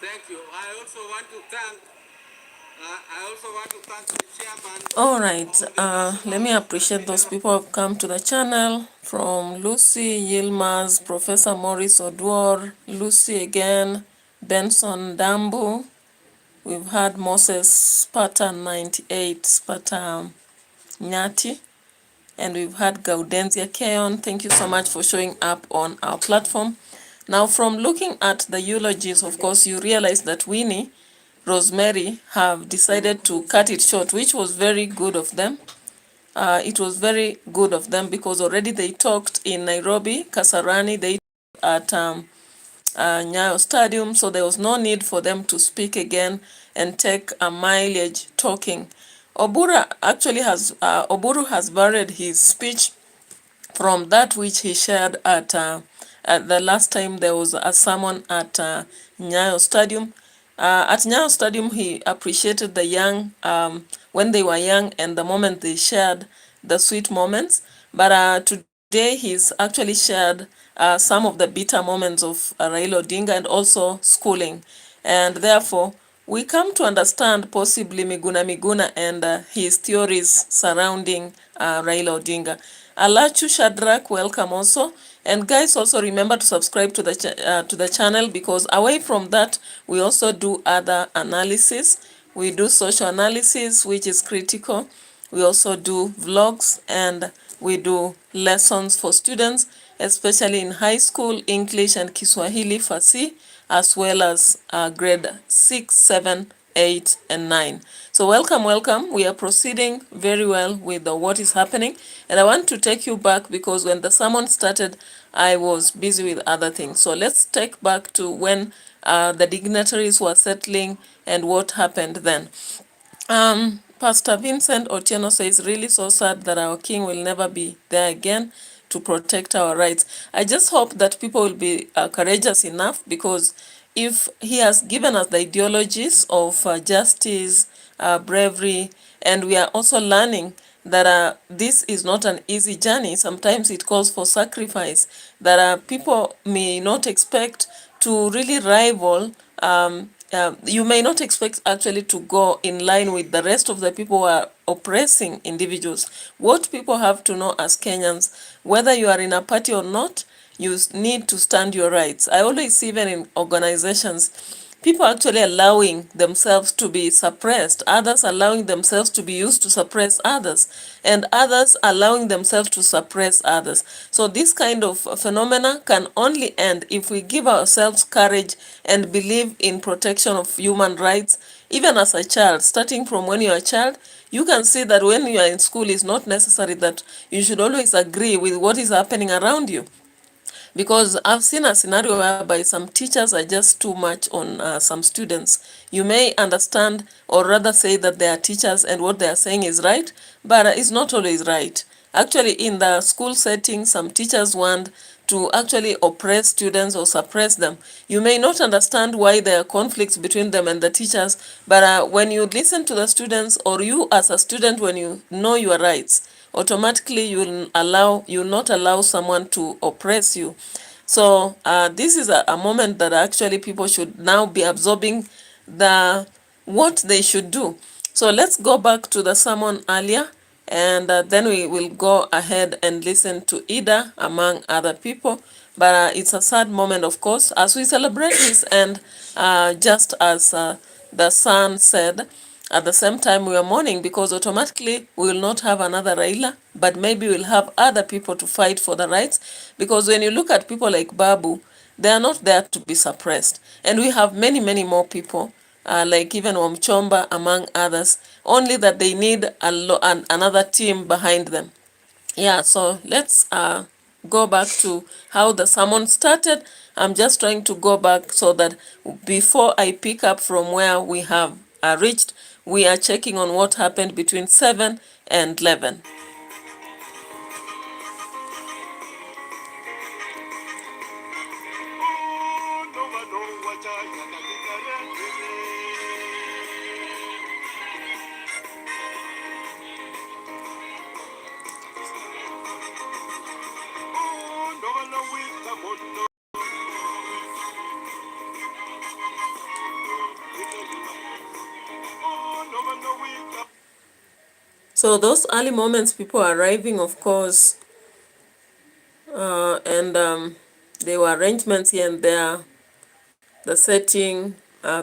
Thank you. I also want to thank the chairman. All right, let me appreciate those people who have come to the channel, from Lucy, Yilmaz, Professor Maurice Odwor, Lucy again, Benson Dambu. We've had Moses Sparta 98, Sparta Nyati, and we've had Gaudenzia Keon. Thank you so much for showing up on our platform. Now, from looking at the eulogies, of course, you realize that Winnie, Rosemary have decided to cut it short, which was very good of them. It was very good of them because already they talked in Nairobi, Kasarani, they at Nyayo Stadium, so there was no need for them to speak again and take a mileage talking. Oburu has varied his speech from that which he shared at the last time there was a sermon at Nyayo Stadium. At Nyayo Stadium, he appreciated the young, when they were young and the moment they shared the sweet moments. But today he's actually shared some of the bitter moments of Raila Odinga and also schooling. And therefore, we come to understand possibly Miguna and his theories surrounding Raila Odinga. Alachu Shadrach, welcome also. And guys, also remember to subscribe to the channel, because away from that, we also do other analysis. We do social analysis, which is critical. We also do vlogs, and we do lessons for students, especially in high school, English and Kiswahili Fasihi, as well as grade 6, 7, 8, and 9. So welcome, welcome. We are proceeding very well with what is happening. And I want to take you back, because when the sermon started, I was busy with other things. So let's take back to when the dignitaries were settling and what happened then. Pastor Vincent Otieno says, really so sad that our king will never be there again to protect our rights. I just hope that people will be courageous enough, because if he has given us the ideologies of justice, bravery, and we are also learning that this is not an easy journey. Sometimes it calls for sacrifice, that people may not expect to really rival. You may not expect actually to go in line with the rest of the people who are oppressing individuals. What people have to know as Kenyans, whether you are in a party or not, you need to stand your rights. I always see, even in organizations, people actually allowing themselves to be suppressed, others allowing themselves to be used to suppress others, and others allowing themselves to suppress others. So this kind of phenomena can only end if we give ourselves courage and believe in protection of human rights. Even as a child, starting from when you are a child, you can see that when you are in school, it's not necessary that you should always agree with what is happening around you. Because I've seen a scenario whereby some teachers are just too much on some students. You may understand, or rather say that they are teachers and what they are saying is right, but it's not always right. Actually, in the school setting, some teachers want to actually oppress students or suppress them. You may not understand why there are conflicts between them and the teachers, but when you listen to the students, or you as a student, when you know your rights, automatically you will not allow someone to oppress you. So this is a moment that actually people should now be absorbing what they should do. So let's go back to the sermon earlier, and then we will go ahead and listen to Ida among other people. But it's a sad moment, of course, as we celebrate this, and just as the son said, at the same time we are mourning, because automatically we will not have another Raila, but maybe we'll have other people to fight for the rights. Because when you look at people like Babu, they are not there to be suppressed. And we have many, many more people, like even Wamchomba, among others, only that they need another team behind them. Yeah, so let's go back to how the sermon started. I'm just trying to go back so that before I pick up from where we have reached, we are checking on what happened between 7 and 11. So those early moments, people are arriving, of course, and there were arrangements here and there, the setting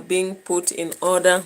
being put in order.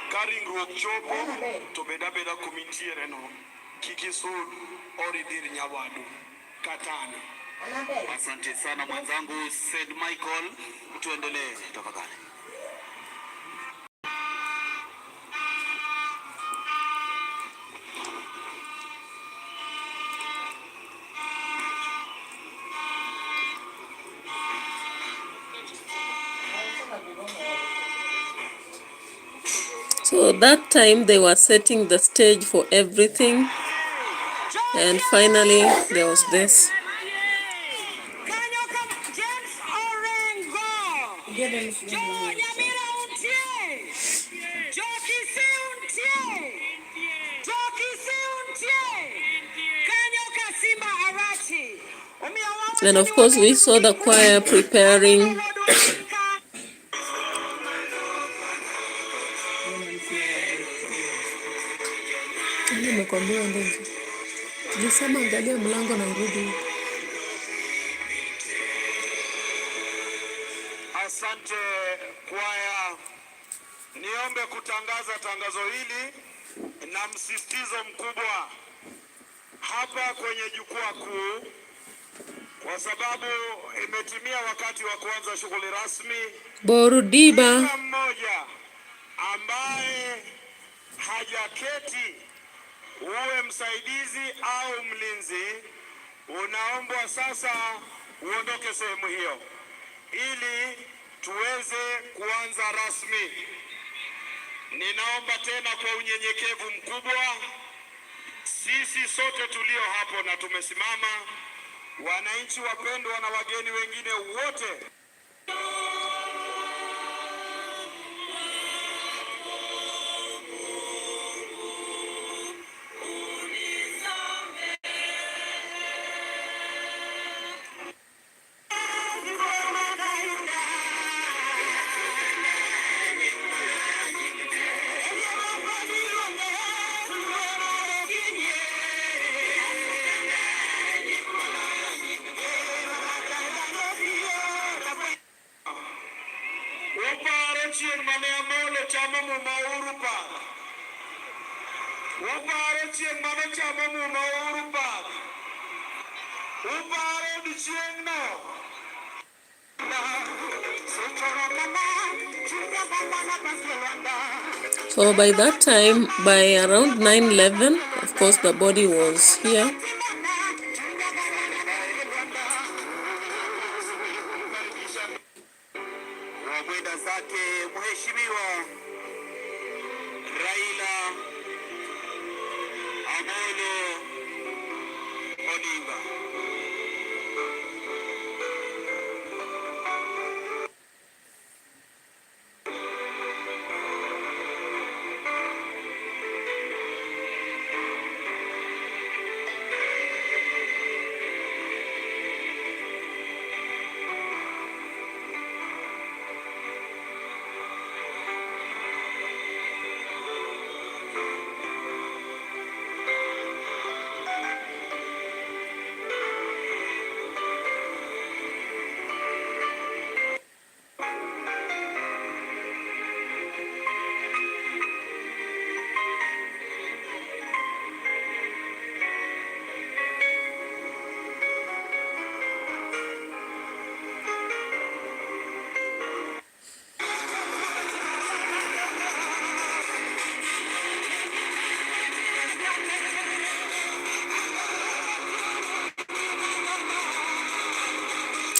Carrying rope chopo to beda beda committee reno. Kikisud Oridir Nyawadu Katana. Asante sana mwenzangu St. Michael, tuendelee tafadhali. So that time they were setting the stage for everything, and finally there was this. And of course we saw the choir preparing. Asante kwaya, niombe kutangaza tangazo hili na msisitizo mkubwa hapa kwenye jukwaa kuu, kwa sababu imetimia wakati wa kuanza shughuli rasmi. Borudiba Kila mmoja ambaye hajaketi, uwe msaidizi au mlinzi, unaombwa sasa uondoke sehemu hiyo ili tuweze kuanza rasmi. Ninaomba tena kwa unyenyekevu mkubwa, sisi sote tulio hapo na tumesimama, wananchi wapendwa na wageni wengine wote, So by that time, by around 9:11, of course the body was here. Wabwenda zake Mheshimiwa Raila Amolo Odinga.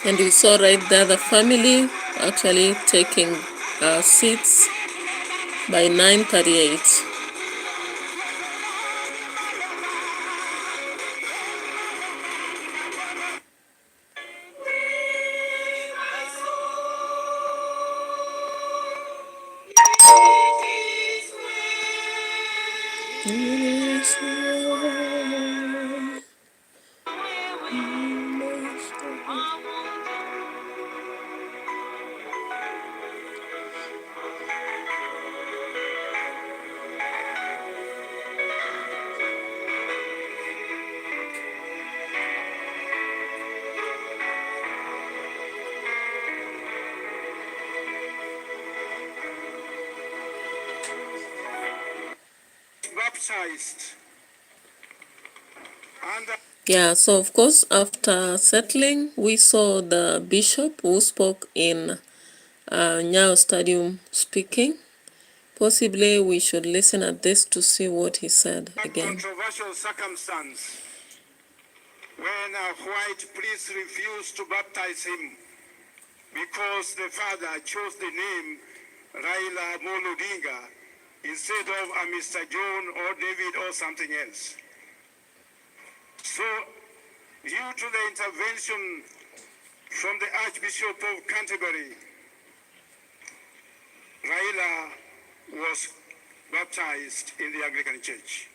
And you saw right there the family actually taking seats by 9:38. baptized And Yeah, so of course, after settling, we saw the bishop who spoke in Nyayo Stadium speaking. Possibly we should listen at this to see what he said again. controversial circumstance when a white priest refused to baptize him because the father chose the name RAila Odinga instead of a Mr. John or David or something else. So, due to the intervention from the Archbishop of Canterbury, RAila was baptized in the Anglican Church.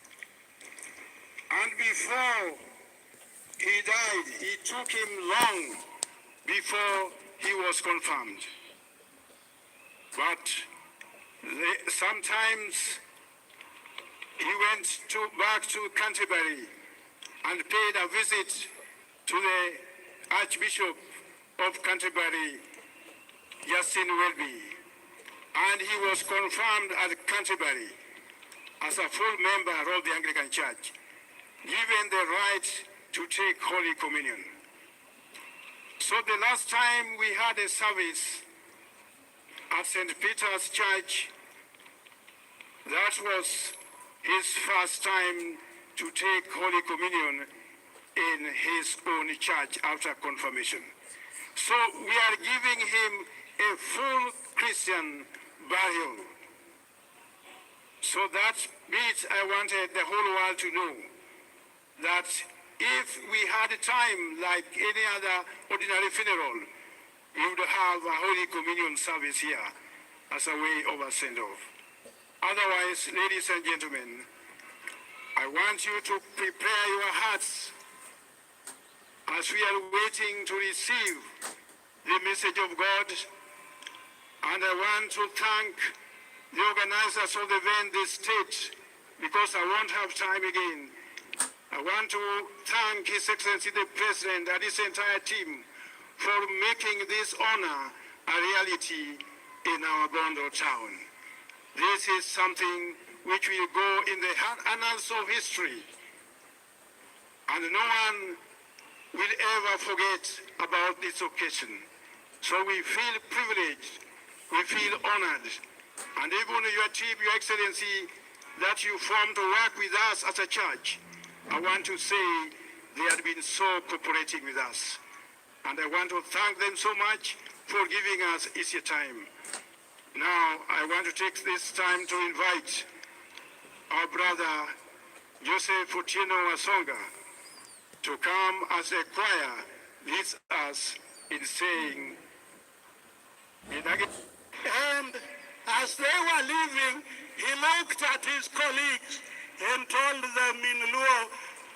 And before he died, it took him long before he was confirmed. But sometimes he went back to Canterbury and paid a visit to the Archbishop of Canterbury, Justin Welby, and he was confirmed at Canterbury as a full member of the Anglican Church, given the right to take Holy Communion. So the last time we had a service at St. Peter's Church, that was his first time to take Holy Communion in his own church after confirmation. So we are giving him a full Christian burial. So that bit I wanted the whole world to know, that if we had time like any other ordinary funeral, we would have a Holy Communion service here as a way of a send-off. Otherwise, ladies and gentlemen, I want you to prepare your hearts as we are waiting to receive the message of God. And I want to thank the organizers of the event, the state, because I won't have time again. I want to thank His Excellency the President and his entire team for making this honor a reality in our Bondo town. This is something which will go in the annals of history, and no one will ever forget about this occasion. So we feel privileged, we feel honored, and even your team, Your Excellency, that you formed to work with us as a church, I want to say they have been so cooperating with us. And I want to thank them so much for giving us easier time. Now, I want to take this time to invite our brother Joseph Otieno Wasonga to come as a choir leads us in saying, and as they were leaving, he looked at his colleagues and told them in Luo,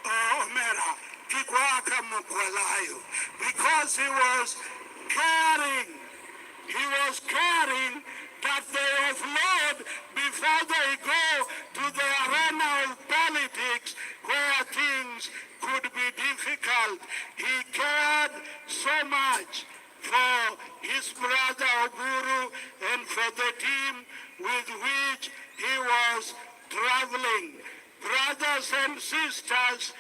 Omera, Kikwaka Mkwalayo, because he was caring that they offload before they go to the arena of politics where things could be difficult. He cared so much for his brother Oburu and for the team with which he was traveling. Brothers and sisters,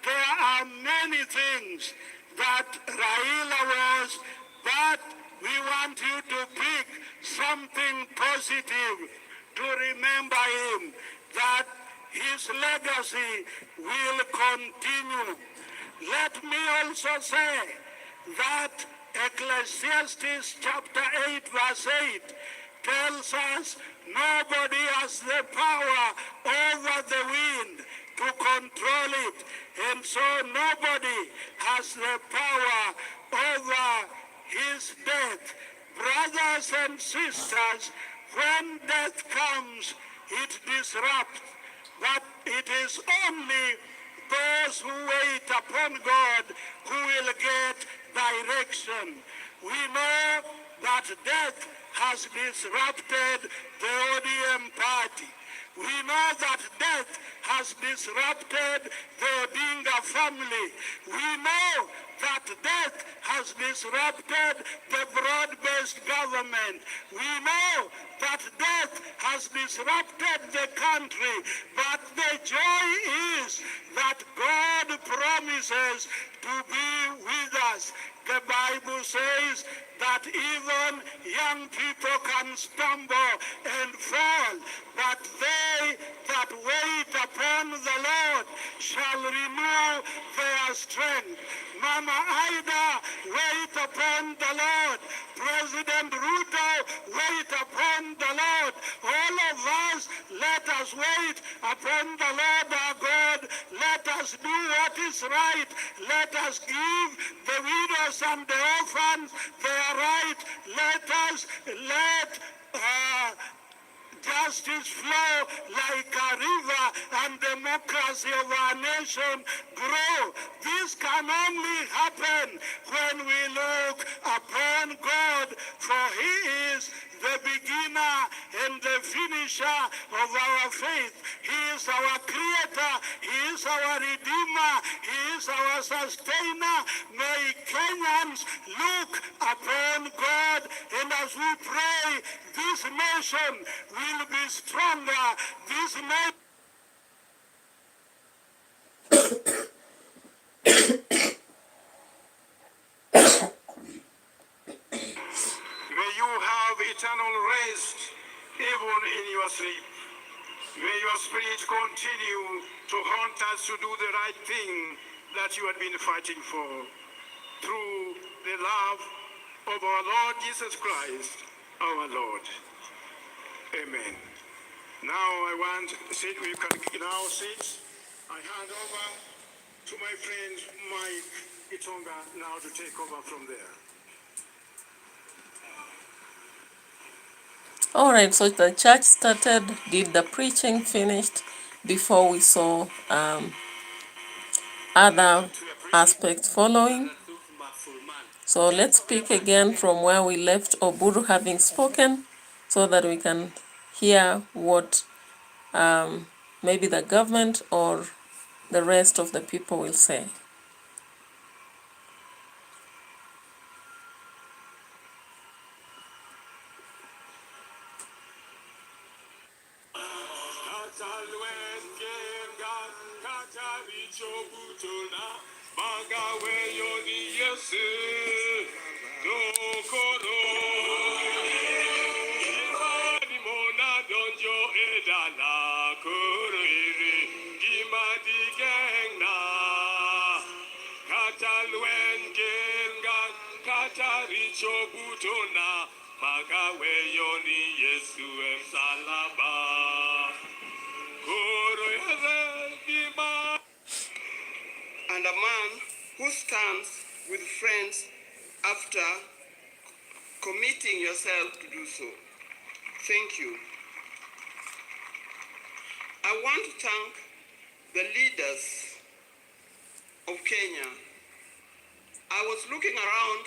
there are many things that RAila was, but we want you to pick something positive to remember him, that his legacy will continue. Let me also say that Ecclesiastes chapter 8 verse 8 tells us nobody has the power over the wind to control it, and so nobody has the power over his death. Brothers and sisters, when death comes, it disrupts, but it is only those who wait upon God who will get direction. We know that death has disrupted the ODM party. We know that death has disrupted the Odinga family. We know that death has disrupted the broad-based government. We know that death has disrupted the country. But the joy is that God promises to be with us. The Bible says that even young people can stumble and fall, but they that wait upon the Lord shall renew their strength. Mama Ida, wait upon the Lord. President Ruto, wait upon the Lord. All of us, let us wait upon the Lord our God. Let us do what is right. Let us give the widows and the orphans their right. Let justice flow like a river and democracy of our nation grow. This can only happen when we look upon God, for He is the beginner and the finisher of our faith. He is our creator. He is our redeemer. He is our sustainer. May Kenyans look upon God, and as we pray, this nation will be stronger. This nation may you have eternal rest even in your sleep. May your spirit continue to haunt us to do the right thing that you had been fighting for. Through the love of our Lord Jesus Christ, our Lord. Amen. Now I want to sit, we can now sit. I hand over to my friend Mike Itonga now to take over from there. All right, so the church started, did the preaching, finished before we saw other aspects following. So let's pick again from where we left Oburu having spoken, so that we can hear what maybe the government or the rest of the people will say. And a man who stands with friends after committing yourself to do so. Thank you. I want to thank the leaders of Kenya. I was looking around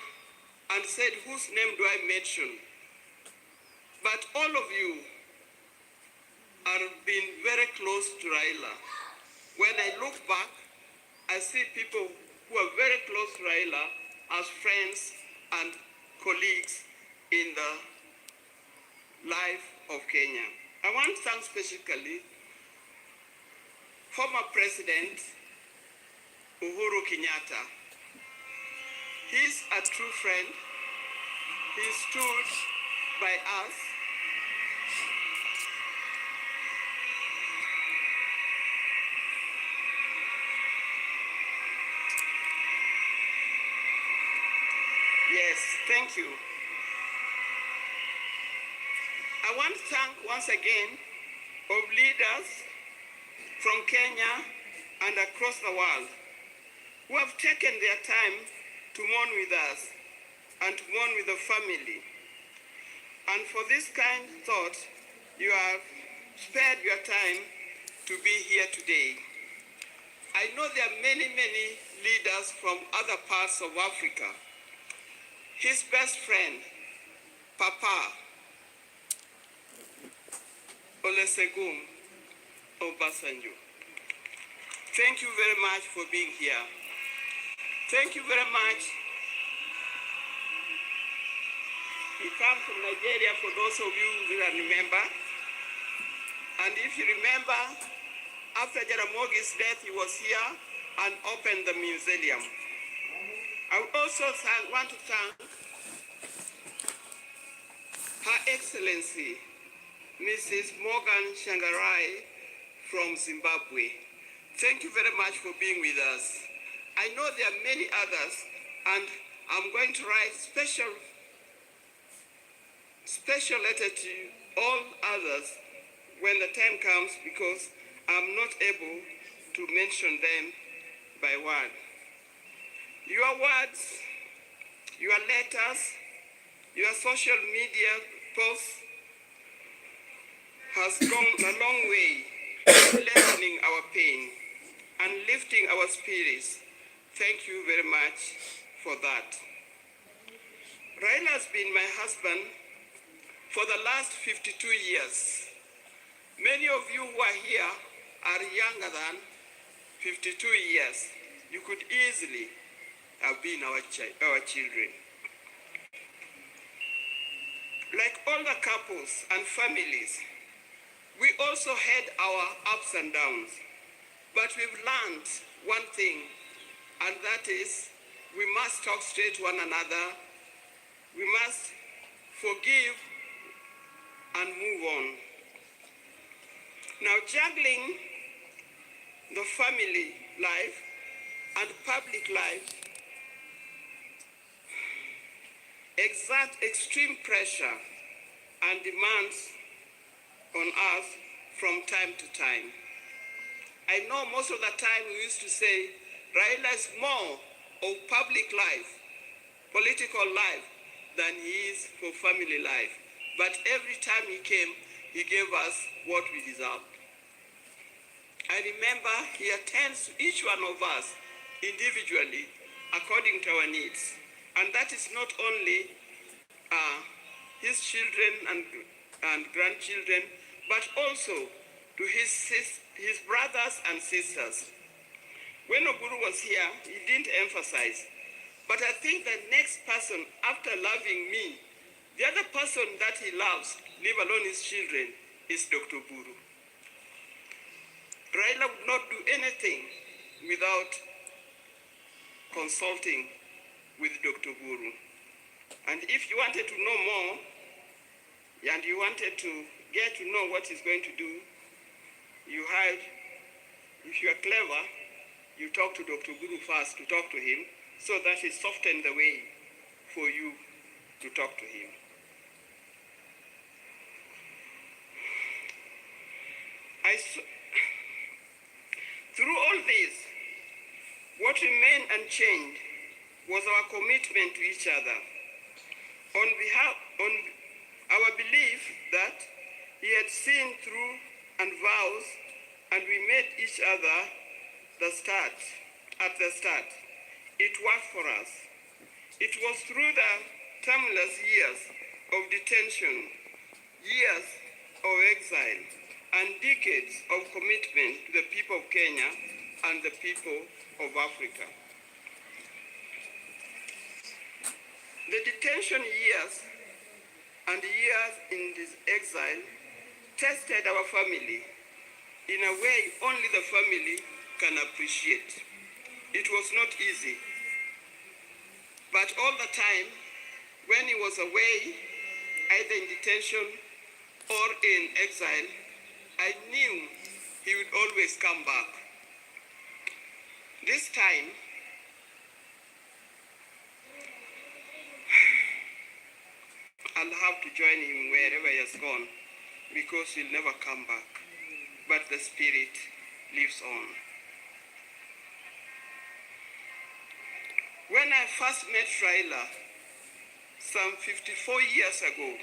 and said, whose name do I mention? But all of you are being very close to Raila. When I look back, I see people who are very close to Raila as friends and colleagues in the life of Kenya. I want to thank specifically former President Uhuru Kenyatta. He's a true friend. He stood by us. Yes, thank you. I want to thank once again of leaders from Kenya and across the world who have taken their time to mourn with us and to mourn with the family. And for this kind thought, you have spared your time to be here today. I know there are many, many leaders from other parts of Africa. His best friend, Papa Olusegun Obasanjo. Thank you very much for being here. Thank you very much. He comes from Nigeria, for those of you who will remember. And if you remember, after Jaramogi's death, he was here and opened the museum. I would also want to thank Her Excellency, Mrs. Morgan Shangarai from Zimbabwe. Thank you very much for being with us. I know there are many others, and I'm going to write special letter to all others when the time comes, because I'm not able to mention them by word. Your words, your letters, your social media posts has gone a long way in lessening our pain and lifting our spirits. Thank you very much for that. Raila has been my husband for the last 52 years. Many of you who are here are younger than 52 years. You could easily have been our children. Like all the couples and families, we also had our ups and downs. But we've learned one thing, and that is we must talk straight to one another. We must forgive and move on. Now, juggling the family life and public life exert extreme pressure and demands on us from time to time. I know most of the time we used to say Raila is more of public life, political life, than he is for family life. But every time he came, he gave us what we deserved. I remember he attends to each one of us individually according to our needs. And that is not only his children and grandchildren, but also to his brothers and sisters. When Oburu was here, he didn't emphasize. But I think the next person, after loving me, the other person that he loves, leave alone his children, is Dr. Buru. Raila would not do anything without consulting with Dr. Buru. And if you wanted to know more, and you wanted to get to know what he's going to do, you had, if you are clever, you talk to Dr. Buru first to talk to him, so that he softened the way for you to talk to him. Through all this, what remained unchanged was our commitment to each other. On our belief that he had seen through and vows, and we met each other at the start. It worked for us. It was through the tumultuous years of detention, years of exile, and decades of commitment to the people of Kenya and the people of Africa. The detention years and years in this exile tested our family in a way only the family can appreciate. It was not easy. But all the time, when he was away, either in detention or in exile, I knew he would always come back. This time, I'll have to join him wherever he has gone, because he'll never come back. But the spirit lives on. When I first met Raila, some 54 years ago,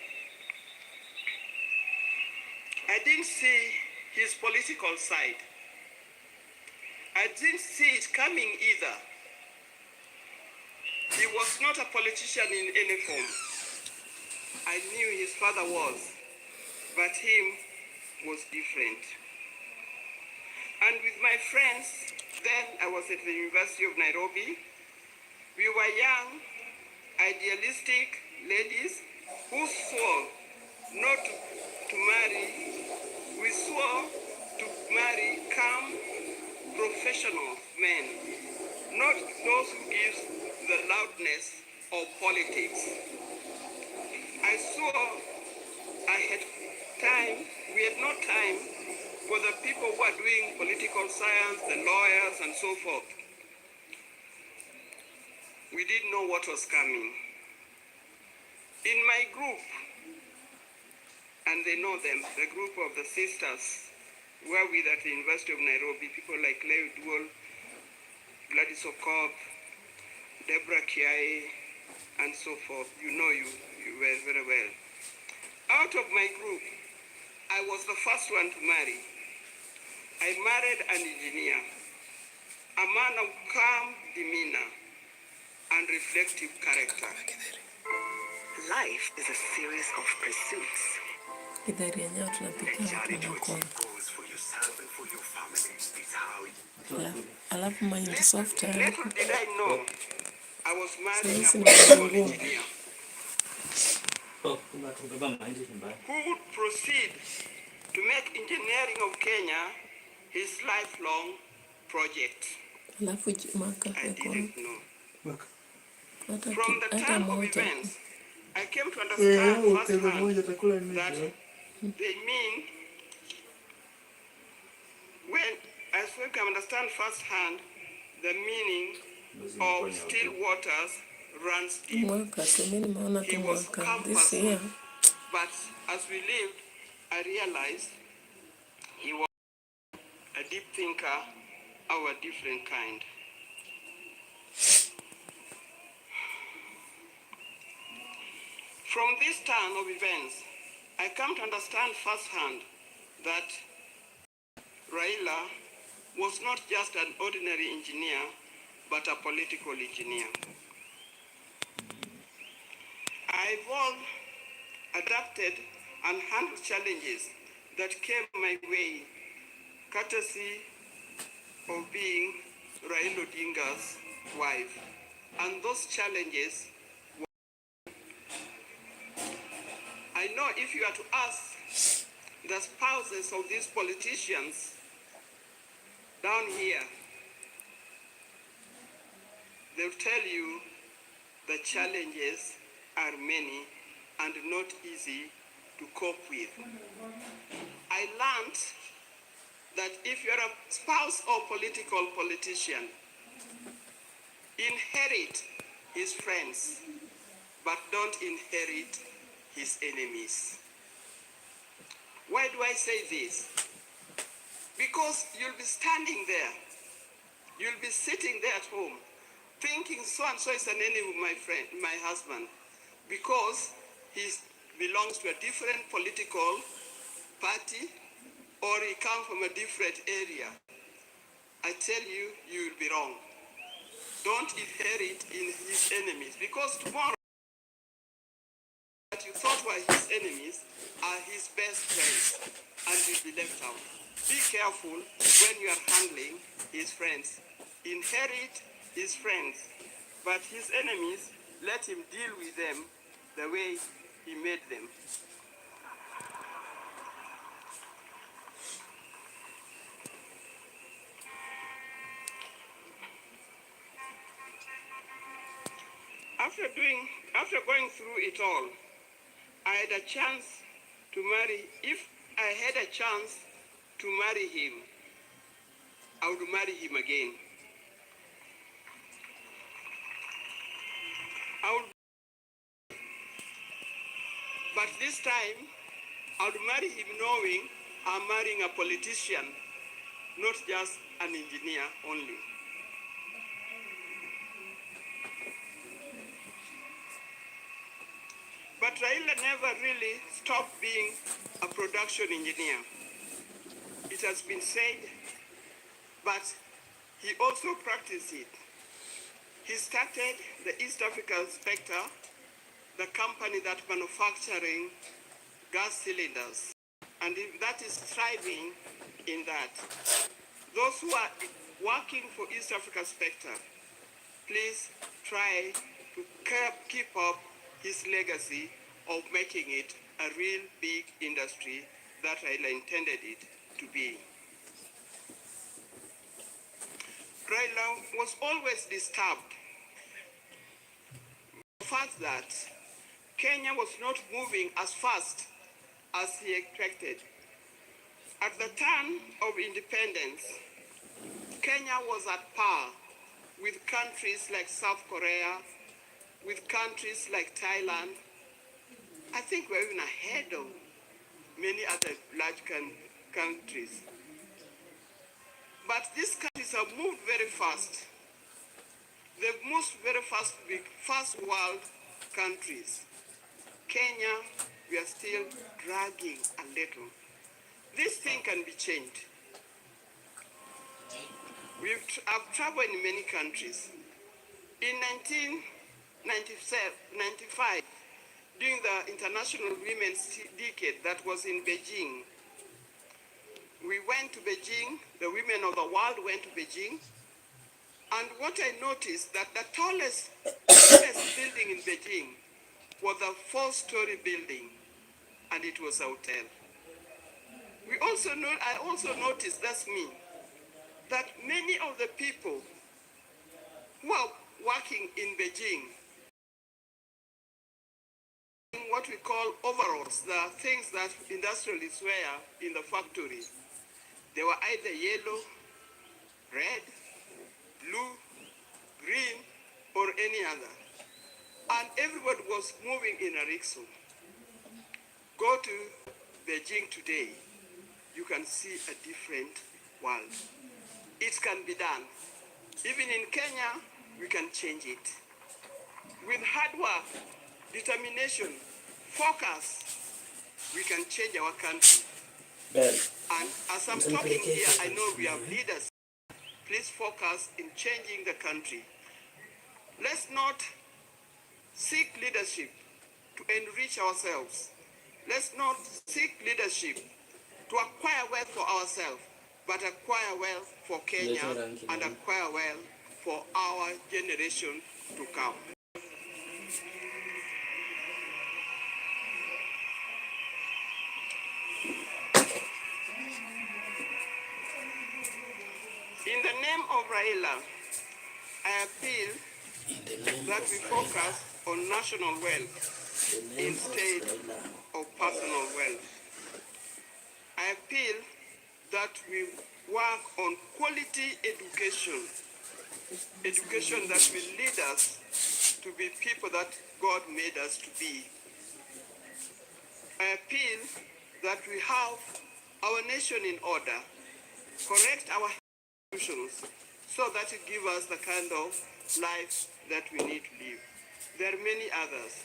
I didn't see his political side. I didn't see it coming either. He was not a politician in any form. I knew his father was, but him was different. And with my friends, then I was at the University of Nairobi. We were young, idealistic ladies who swore not to marry. We swore to marry calm, professionals, men, not those who give the loudness of politics. I saw we had no time for the people who are doing political science, the lawyers and so forth. We didn't know what was coming. In my group, and they know them, the group of the sisters were with at the University of Nairobi, people like Leo Duol, Gladys Okop, Deborah Kiai, and so forth. You know you well, very well. Out of my group, I was the first one to marry. I married an engineer, a man of calm demeanor and reflective character. Life is a series of pursuits. Kidheri yenyewe tunapika hapa na kona. Alafu mahindi soft tayari. Little did I know I was marrying a Sasa political ni engineer who would proceed to make engineering of Kenya his lifelong project. alafu maka I ya kona. didn't know. Hata From the hata turn of moja. events, I came to understand firsthand that they mean when I can understand firsthand the meaning of still waters runs deep. Mwaka, mimi nimeona He tu was mwaka. calm This person, year. but as we lived, I realized he was a deep thinker of a different kind. From this turn of events, I come to understand firsthand that RAila was not just an ordinary engineer, but a political engineer. I evolved, adapted, and handled challenges that came my way, courtesy of being Raila Odinga's wife. And those challenges, I know if you are to ask the spouses of these politicians down here, they'll tell you the challenges are many and not easy to cope with. I learned that if you're a spouse or politician, inherit his friends, but don't inherit his enemies. Why do I say this? Because you'll be standing there, you'll be sitting there at home, thinking so-and-so is an enemy of my husband, because he belongs to a different political party, or he comes from a different area. I tell you, you will be wrong. Don't inherit in his enemies, because tomorrow that you thought were his enemies are his best friends, and you'll be left out. Be careful when you are handling his friends. Inherit his friends, but his enemies, let him deal with them the way he made them. After going through it all, I had a chance to marry. If I had a chance to marry him, I would marry him again. But this time, I would marry him knowing I'm marrying a politician, not just an engineer only. But Raila never really stopped being a production engineer. It has been said, but he also practiced it. He started the East Africa Spectre, the company that manufacturing gas cylinders, and that is thriving in that. Those who are working for East Africa Spectre, please try to keep up his legacy of making it a real big industry that Raila intended it to be. Raila was always disturbed by the fact that Kenya was not moving as fast as he expected. At the turn of independence, Kenya was at par with countries like South Korea, with countries like Thailand. I think we're even ahead of many other large countries. But these countries have moved very fast. They've moved very fast, big, first world countries. Kenya, we are still dragging a little. This thing can be changed. I've traveled in many countries. In 1995, during the International Women's Decade that was in Beijing, we went to Beijing, the women of the world went to Beijing, and what I noticed that the tallest building in Beijing was a 4-story building, and it was a hotel. I also noticed, that's me, that many of the people who are working in Beijing, in what we call overalls, the things that industrialists wear in the factory, they were either yellow, red, blue, green, or any other. And everybody was moving in a rickshaw. Go to Beijing today, you can see a different world. It can be done. Even in Kenya, we can change it. With hard work, determination, focus, we can change our country. And as I'm talking here, I know we have leaders. Please focus in changing the country. Let's not seek leadership to enrich ourselves. Let's not seek leadership to acquire wealth for ourselves, but acquire wealth for Kenya and acquire wealth for our generation to come. In the name of Raila, I appeal that we focus on national wealth instead of personal wealth. I appeal that we work on quality education, education that will lead us to be people that God made us to be. I appeal that we have our nation in order, correct our institutions, so that it gives us the kind of life that we need to live. There are many others.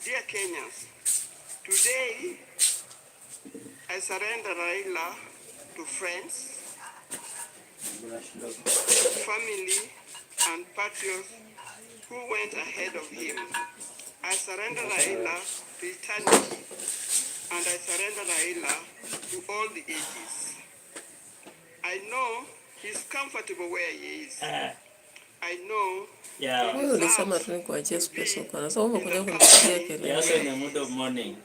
Dear Kenyans, today I surrender Raila to friends, family, and patriots who went ahead of him. I surrender Raila to eternity, and I surrender Raila to all the ages. I know he's comfortable where he is. I know Huyu ulisema tu nikuachie space huko. Nasema umekuja kunipigia kelele.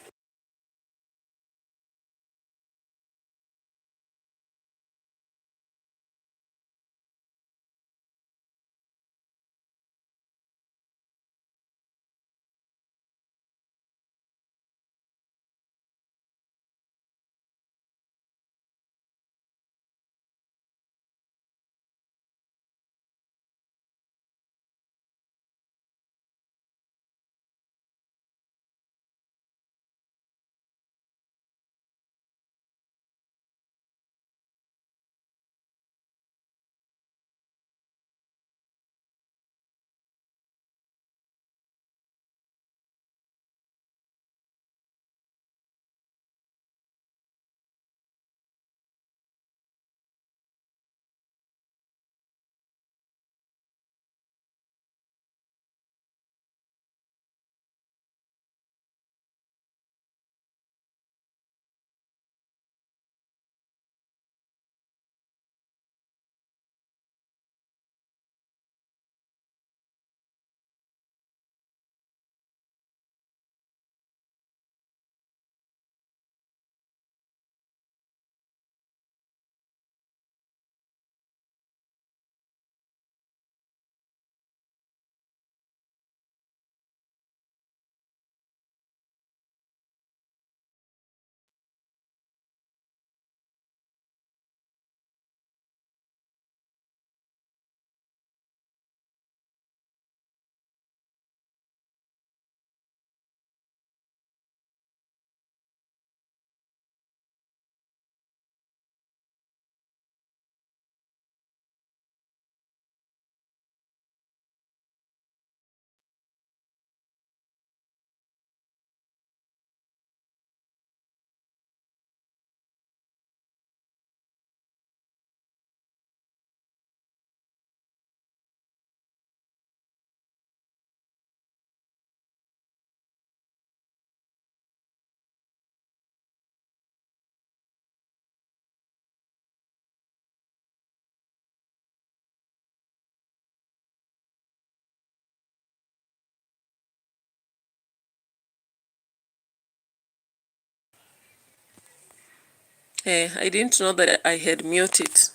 I didn't know that I had muted.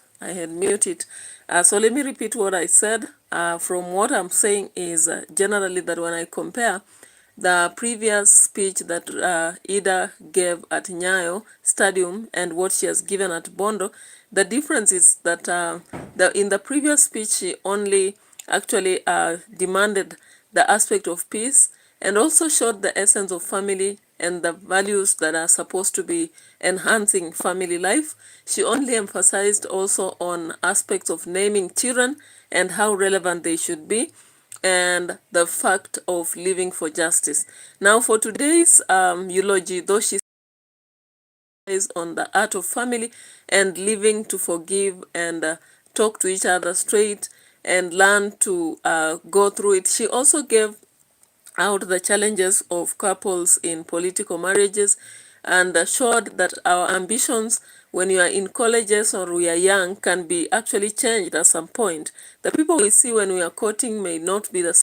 So let me repeat what I said. From what I'm saying is generally that when I compare the previous speech that Ida gave at Nyayo Stadium and what she has given at Bondo, the difference is that in the previous speech she only actually demanded the aspect of peace and also showed the essence of family and the values that are supposed to be enhancing family life. She only emphasized also on aspects of naming children and how relevant they should be, and the fact of living for justice. Now, for today's eulogy, though she says on the art of family and living to forgive and talk to each other straight and learn to go through it, she also gave out the challenges of couples in political marriages and showed that our ambitions when you are in colleges or we are young can be actually changed at some point. The people we see when we are courting may not be the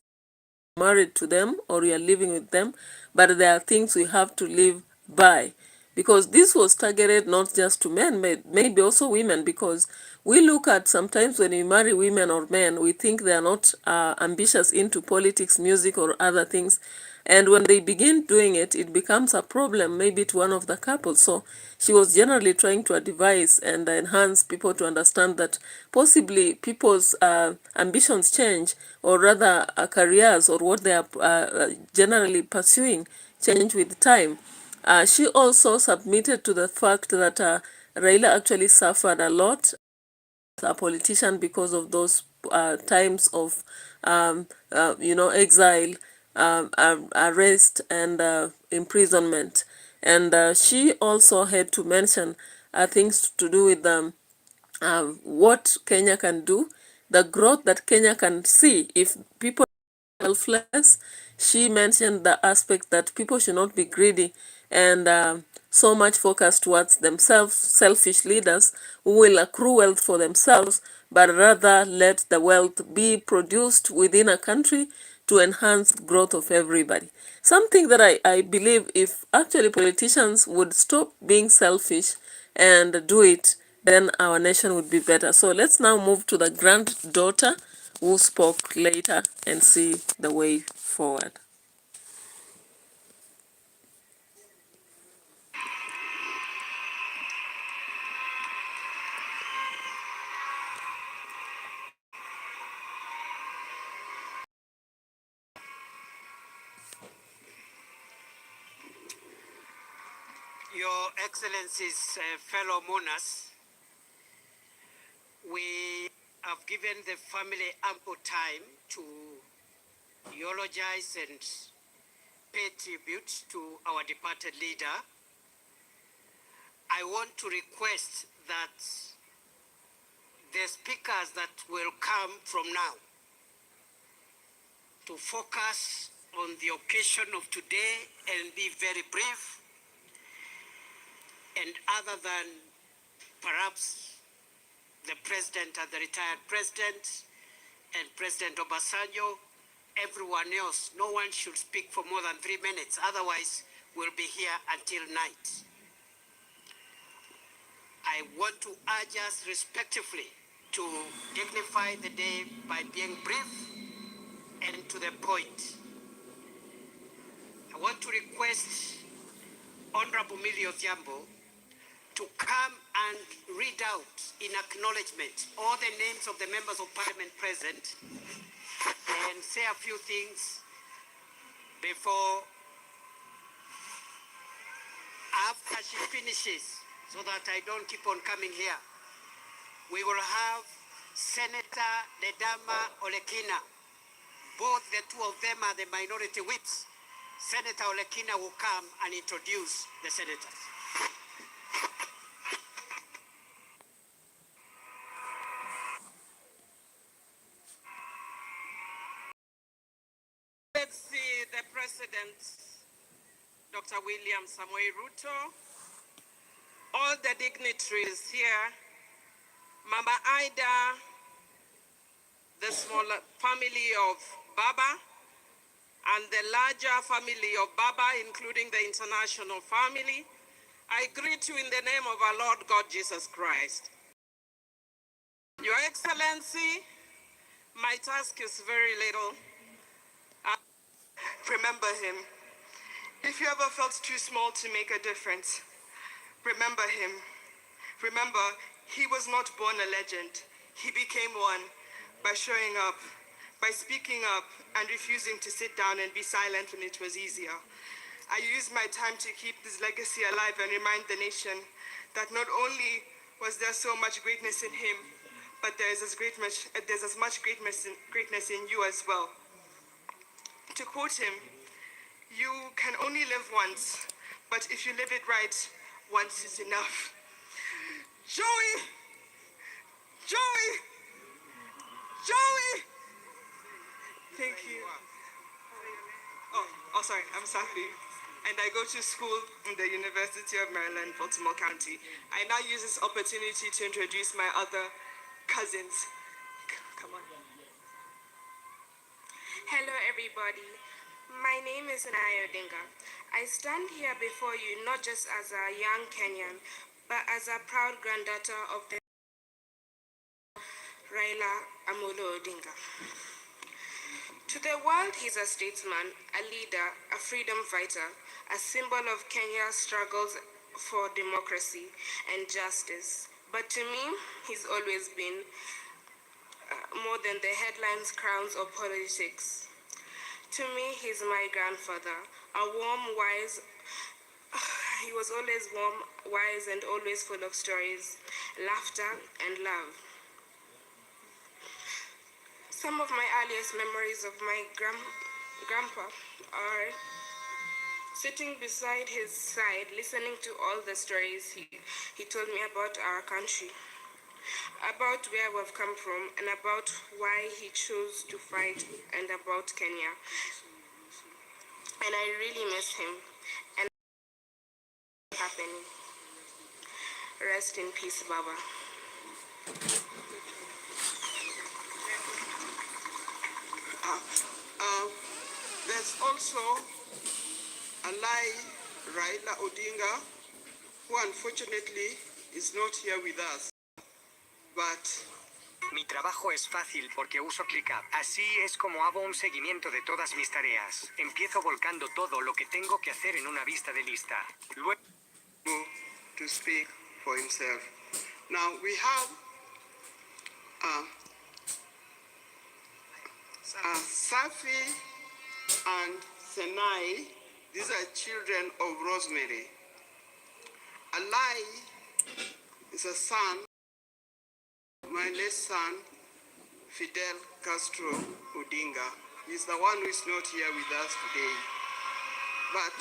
married to them or we are living with them, but there are things we have to live by. Because this was targeted not just to men, maybe also women, because we look at sometimes when we marry women or men, we think they are not ambitious into politics, music, or other things. And when they begin doing it, it becomes a problem maybe to one of the couples. So she was generally trying to advise and enhance people to understand that possibly people's ambitions change, or rather careers or what they are generally pursuing change with time. She also submitted to the fact that Raila actually suffered a lot a politician because of those times of exile, arrest and imprisonment. And she also had to mention things to do with what Kenya can do, the growth that Kenya can see if people selfless. She mentioned the aspect that people should not be greedy and so much focused towards themselves, selfish leaders who will accrue wealth for themselves, but rather let the wealth be produced within a country to enhance growth of everybody. Something that I believe if actually politicians would stop being selfish and do it, then our nation would be better. So let's now move to the granddaughter who spoke later and see the way forward. Your Excellencies, fellow mourners, we have given the family ample time to eulogize and pay tribute to our departed leader. I want to request that the speakers that will come from now to focus on the occasion of today and be very brief, and other than perhaps the president and the retired president and President Obasanjo, everyone else, no one should speak for more than 3 minutes. Otherwise, we'll be here until night. I want to urge us respectively to dignify the day by being brief and to the point. I want to request Honorable Millie Odhiambo to come and read out in acknowledgement all the names of the members of parliament present and say a few things before, after she finishes, so that I don't keep on coming here. We will have Senator Ledama Olekina. Both the two of them are the minority whips. Senator Olekina will come and introduce the senators. Let's see the President, Dr. William Samoei Ruto, all the dignitaries here, Mama Ida, the smaller family of Baba, and the larger family of Baba, including the international family, I greet you in the name of our Lord God Jesus Christ. Your Excellency, my task is very little. Remember him. If you ever felt too small to make a difference, remember him. Remember, he was not born a legend. He became one by showing up, by speaking up and refusing to sit down and be silent when it was easier. I use my time to keep this legacy alive and remind the nation that not only was there so much greatness in him, but there's as much greatness in you as well. To quote him, you can only live once, but if you live it right, once is enough. Joey! Joey! Joey! Thank you. Oh, sorry, I'm Safi. And I go to school in the University of Maryland, Baltimore County. I now use this opportunity to introduce my other cousins. Come on. Hello everybody, my name is RAila Odinga. I stand here before you not just as a young Kenyan, but as a proud granddaughter of the RAila Odinga. To the world, he's a statesman, a leader, a freedom fighter, a symbol of Kenya's struggles for democracy and justice. But to me, he's always been more than the headlines, crowns, or politics. To me, he's my grandfather, a warm, wise, he was always warm, wise, and always full of stories, laughter, and love. Some of my earliest memories of my grandpa are sitting beside his side, listening to all the stories he told me about our country, about where we've come from, and about why he chose to fight, and about Kenya. And I really miss him. And happening. Rest in peace, Baba. There's also RAila Odinga, who unfortunately is not here with us. But Mi trabajo es fácil porque uso ClickUp. Así es como hago un seguimiento de todas mis tareas. Empiezo volcando todo lo que tengo que hacer en una vista de lista. Luego to speak for himself. Now we have Safi and Senai. These are children of Rosemary. Alai is a son, my late son, Fidel Castro Odinga. He's the one who is not here with us today. But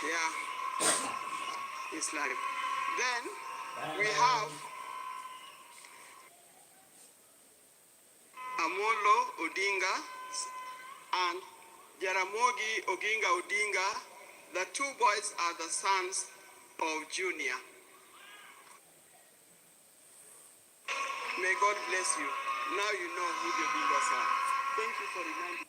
yeah, it's life. Then we have Amolo Odinga and Jaramogi Oginga Odinga. The two boys are the sons of Junior. May God bless you. Now you know who the Odingas are. Thank you for reminding me.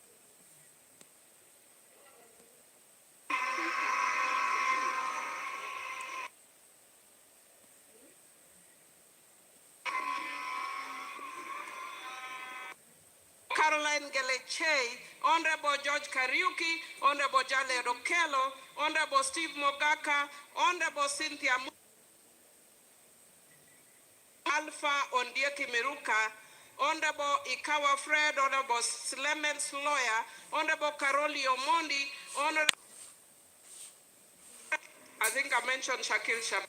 Caroline Gelechei, Honorable George Kariuki, Honorable Jale Rokelo, Honorable Steve Mogaka, Honorable Cynthia Alpha Ondieki Miruka, Honorable Ikawa Fred, Honorable Clemens Lawyer, Honorable Karoli Omondi, Honorable, I think I mentioned Shakil Shab.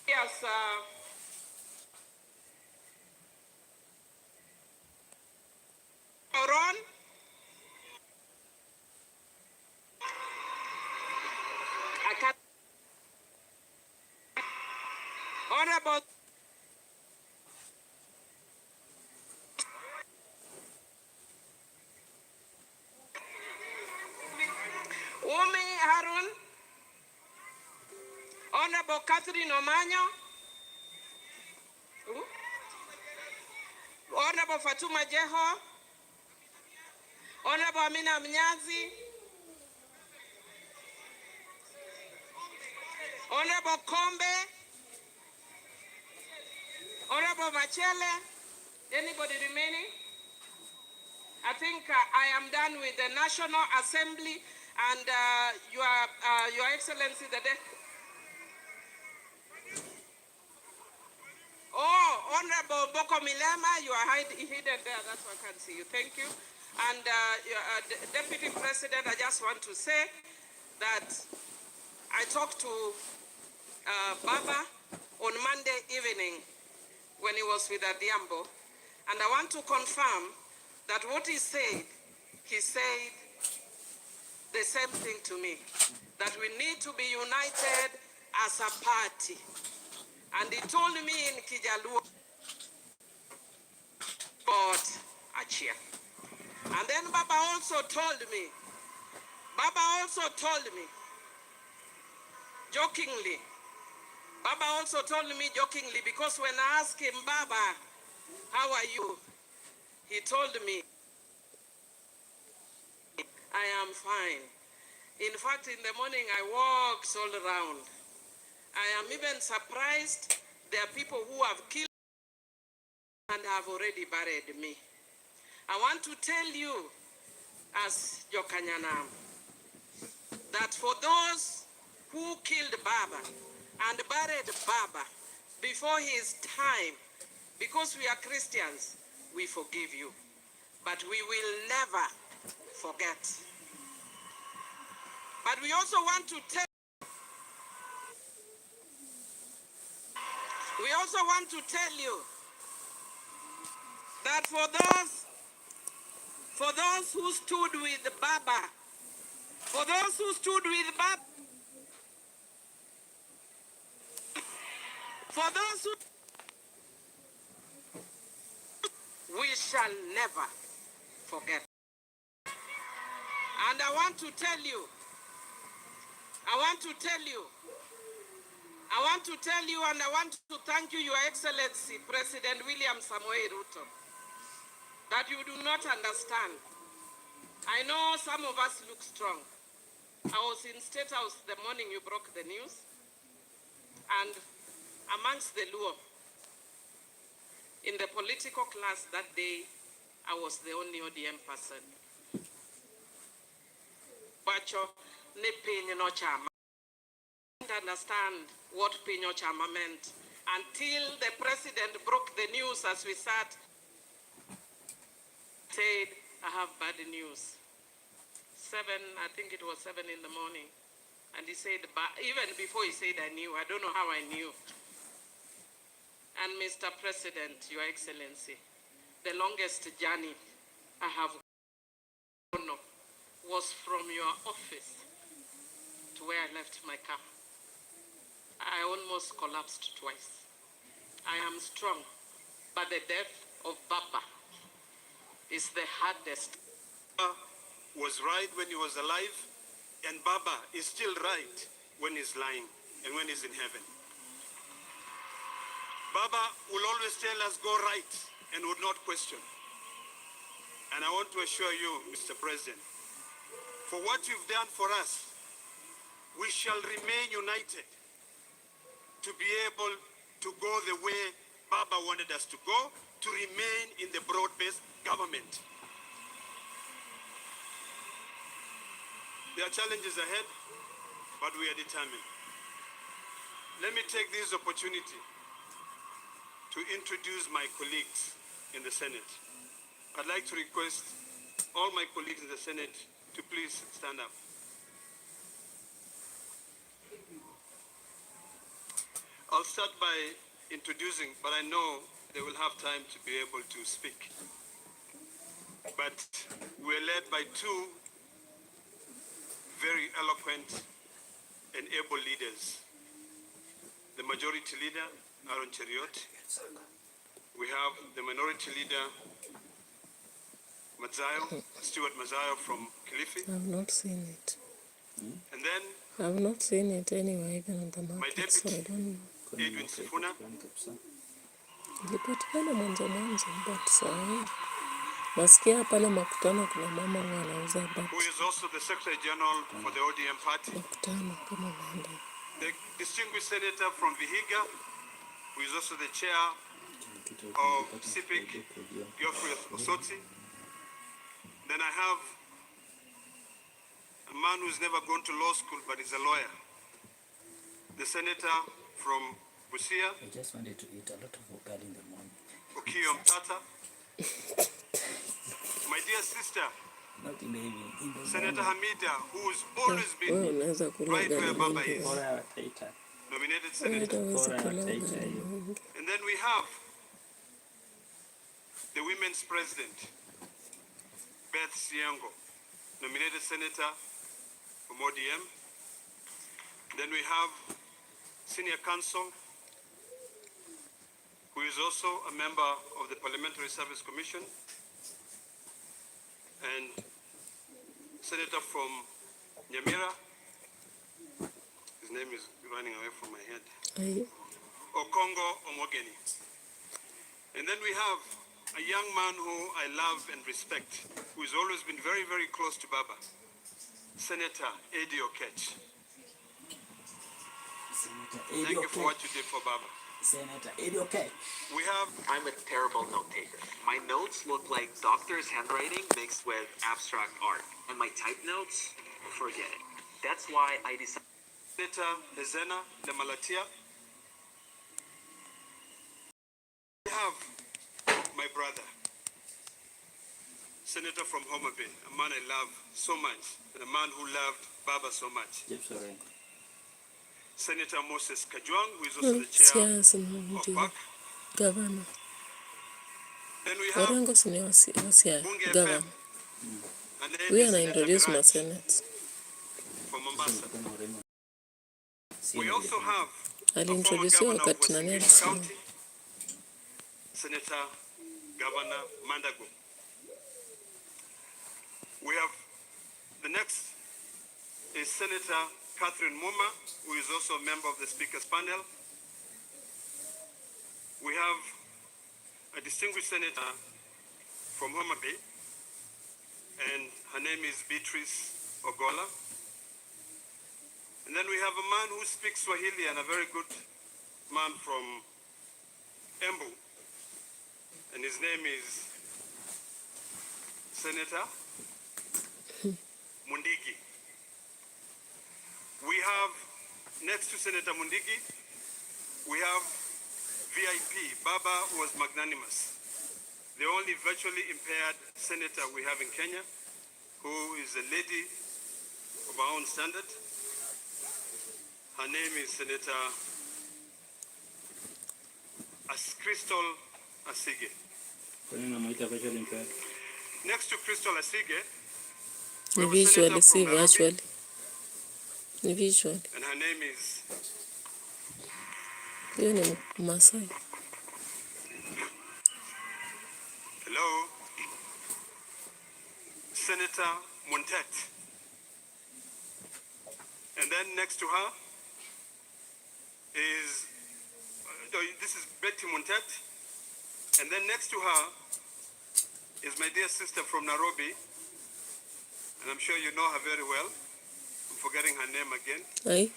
Yes, Ron. I can't. Honorable Umi Harun, Honorable Honorable Catherine Omanyo, Honorable Fatuma Jeho, Honorable Amina Mnyazi, Honorable Kombe, Honorable Machele. Anybody remaining? I think I am done with the National Assembly and Your Excellency the Honorable Boko Milema, you are hidden there. That's why I can't see you. Thank you. And Deputy President, I just want to say that I talked to Baba on Monday evening when he was with Adiambo, and I want to confirm that what he said the same thing to me, that we need to be united as a party. And he told me in Kijaluo, God, Achia. And then Baba also told me, jokingly, because when I asked him, Baba, how are you? He told me, I am fine. In fact, in the morning, I walked all around. I am even surprised there are people who have killed and have already buried me. I want to tell you, as Jokanyanam, that for those who killed Baba and buried Baba before his time, because we are Christians, we forgive you. But we will never forget. But we also want to tell you that for those who stood with Baba, we shall never forget. And I want to tell you, and I want to thank you, Your Excellency, President William Samoei Ruto, that you do not understand. I know some of us look strong. I was in State House the morning you broke the news, and amongst the Luo, in the political class that day, I was the only ODM person. Bacho, ne pinyo chama. I didn't understand what pinyo chama meant until the president broke the news as we sat. Said, I have bad news. I think it was 7 in the morning. And he said, even before he said I knew, I don't know how I knew. And Mr. President, Your Excellency, the longest journey I have was from your office to where I left my car. I almost collapsed twice. I am strong, but the death of Baba is the hardest. Was right when he was alive, and Baba is still right when he's lying and when he's in heaven. Baba will always tell us go right and would not question. And I want to assure you, Mr. President, for what you've done for us, we shall remain united to be able to go the way Baba wanted us to go, to remain in the broad-based government. There are challenges ahead, but we are determined. Let me take this opportunity to introduce my colleagues in the Senate. I'd like to request all my colleagues in the Senate to please stand up. I'll start by introducing, but I know they will have time to be able to speak. But we're led by two very eloquent and able leaders. The majority leader, Aaron Cheriot. We have the minority leader, Stuart Mazayo from Kilifi. I've not seen it. And then I've not seen it anywhere, even on the my market, so I deputy, don't know. Edwin Sifuna, Ilipatikana mwanzo, but saa nasikia pale makutano kuna mama huwa anauza who is also the Secretary General for the ODM party. makutano kama unaenda. The distinguished senator from Vihiga, who is also the chair of CIPIC, Geoffrey Osotsi. Then I have a man who's never gone to law school but is a lawyer, the senator from Busia. I just wanted to eat a lot of ugali in the morning. Okiyo Mtata. My dear sister, Not in the evening, in the Senator morning. Hamida, who's always Wewe been unaweza kula right where ugali Baba mingi is, wewe. nominated Wewe senator. hutaweza kula ugali mingi. And then we have the women's president, Beth Siango, nominated senator from ODM. Then we have senior counsel, who is also a member of the Parliamentary Service Commission, and senator from Nyamira. His name is running away from my head. Okongo Omogeni. And then we have a young man who I love and respect, who has always been very, very close to Baba, Senator Eddie Okech. Thank you for what you did for Baba. Senator Eddie Okech. We have... I'm a terrible note taker. My notes look like doctor's handwriting mixed with abstract art. And my type notes, forget it. That's why I decided... Senator Hezena Lemalatia. We have my brother, Senator from Homa Bay, a man I love so much, and a man who loved Baba so much. Senator Moses Kajwang, who is also the chair of PAC. Governor. Then we have Orengo si ni wasia Bunge governor. FM. Huyu anaintroduce ma Senate. From Mombasa. We also have Aliintroduce wakati nani alisema. Senator Governor Mandago. We have the next is Senator Catherine Muma, who is also a member of the Speaker's panel. We have a distinguished senator from Homa Bay, and her name is Beatrice Ogola. And then we have a man who speaks Swahili and a very good man from Embu, and his name is Senator Mundigi. We have, next to Senator Mundigi, we have VIP. Baba was magnanimous. The only virtually impaired senator we have in Kenya, who is a lady of our own standard. Her name is Senator Crystal Asige. Next to Crystal Asige, Ni visually, si virtually. Ni visually. and her name is Huyu ni Masai. hello, Senator Montet. And then next to her is, this is Betty Montet. And then next to her is my dear sister from Nairobi. And I'm sure you know her very well. I'm forgetting her name again. Ai.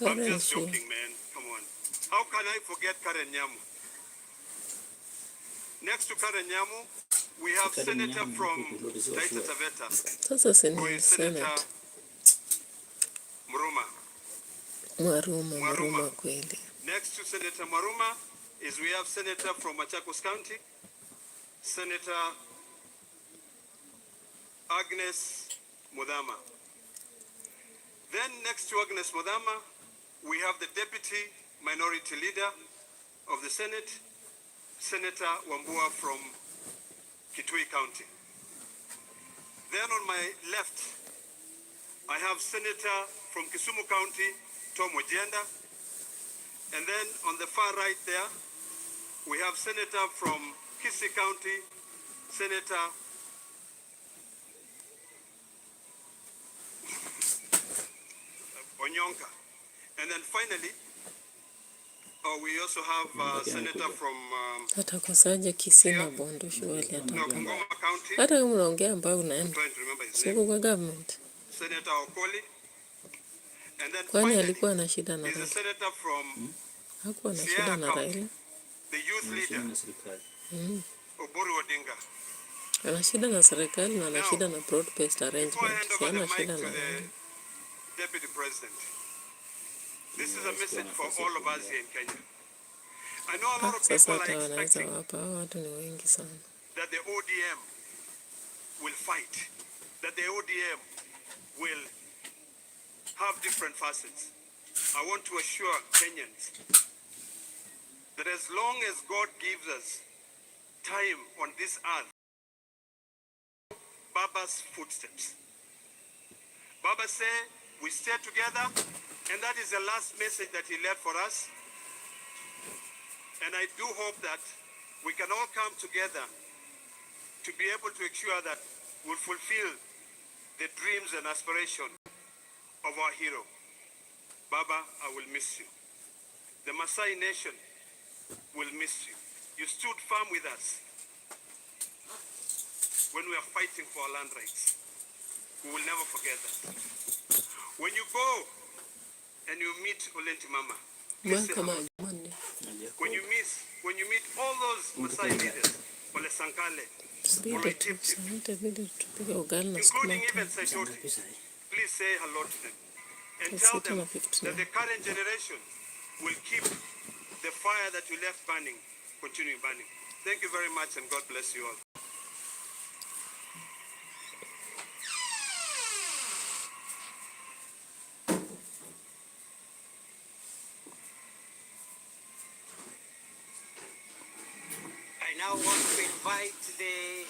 I'm Karen just Shu. joking, man. Come on. How can I forget Karen Nyamu? Next to Karen Nyamu, we have Senator from Taita Taveta, Sasa si who ni is Senator Senate. Muruma. Mwaruma kweli. Next to Senator Maruma is we have Senator from Machakos County, Senator Agnes Mudama. Then next to Agnes Mudama, we have the Deputy Minority Leader of the Senate, Senator Wambua from Kitui County. Then on my left, I have Senator from Kisumu County, Tom Ojenda. And then on the far right there, we have Senator from Kisii County, Senator Onyonka. And then finally, we also have Senator from Atakosaje Kisina Bondo shwali Bungoma County. Hata kama unaongea ambayo unaenda. Trying to remember his Siko name. kwa government. Senator Okoli. And then Kwani finally, alikuwa na shida na there's a Raila? senator from Hakuwa na Sierra shida na County, Raila. the youth leader, Oburu Odinga. Ana shida na serikali na ana Now, shida na broad-based before I arrangement. hand Si over the ana mic shida to na the Raila. Deputy President, this is a message for all of us here in Kenya. I know a lot of Sasa people are hata wanaweza expecting wapa, hao watu ni wengi sana. that the ODM will fight, that the ODM will have different facets. I want to assure Kenyans that as long as God gives us time on this earth, Baba's footsteps. Baba said we stay together, and that is the last message that he left for us. And I do hope that we can all come together to be able to ensure that we'll fulfill the dreams and aspirations of our hero. Baba, I will miss you. The Maasai nation will miss you. You stood firm with us when we are fighting for our land rights. We will never forget that. When you go and you meet Olenti Mama, please say hello. When you meet all those Maasai leaders, Ole Sankale, Ole Tip Tip, including even Saitoti, please say hello to them and tell them that the current generation will keep the fire that you left burning, continuing burning. Thank you very much, and God bless you all. I now want to invite the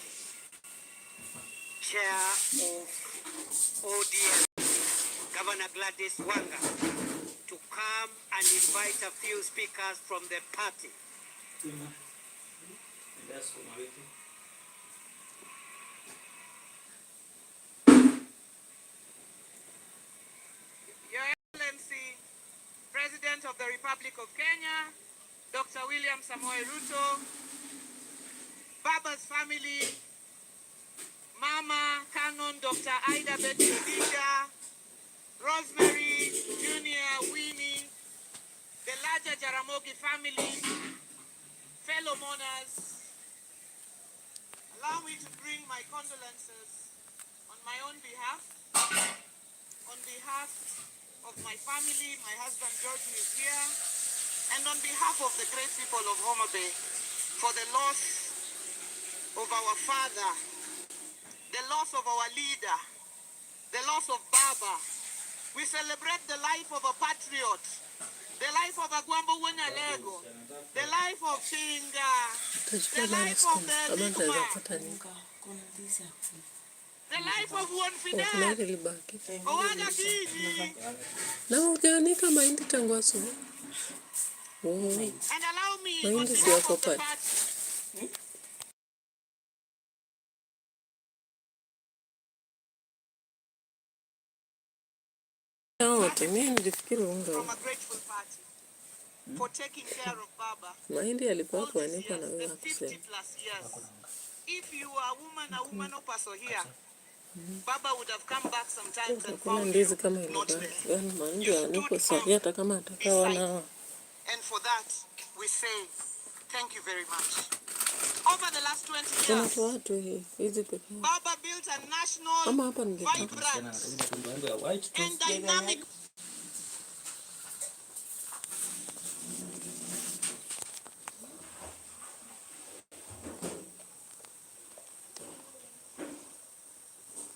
chair of ODM, Governor Gladys Wanga, to come and invite a few speakers from the party. Your Excellency, President of the Republic of Kenya, Dr. William Samoei Ruto, Baba's family, Mama Canon Dr. Ida Betty Odinga, Rosemary, Junior, Winnie, the larger Jaramogi family, fellow mourners, allow me to bring my condolences on my own behalf, on behalf of my family, my husband George is here, and on behalf of the great people of Homa Bay for the loss of our father, the loss of our leader, the loss of Baba. We celebrate the life of a patriot, the life of Agwambo Wenyalego, the life of Chinga, the life of the Ligma, the life of Juan Fidel, Owaga Kiji. Na ukianika mahindi tangu asubuhi. And allow me on Mahindi si behalf yako of the pale. party Wote mimi nilifikiri unga. from a grateful party for taking care of Baba Mahindi yalikuwa all these kuanikwa na years, wewe the 50 hakusema. plus years. If you are a woman or person here, Baba would have come back sometimes and Kuna found ndizi you kama not ilibaki. there. Yaani mahindi You yaniko stood sahi firm hata kama atakaa wana. And for that, we say thank you very much. Over the last 20 Kuna years, watu hizi pekee. Baba built a national, Ama hapa ningepata. vibrant, and dynamic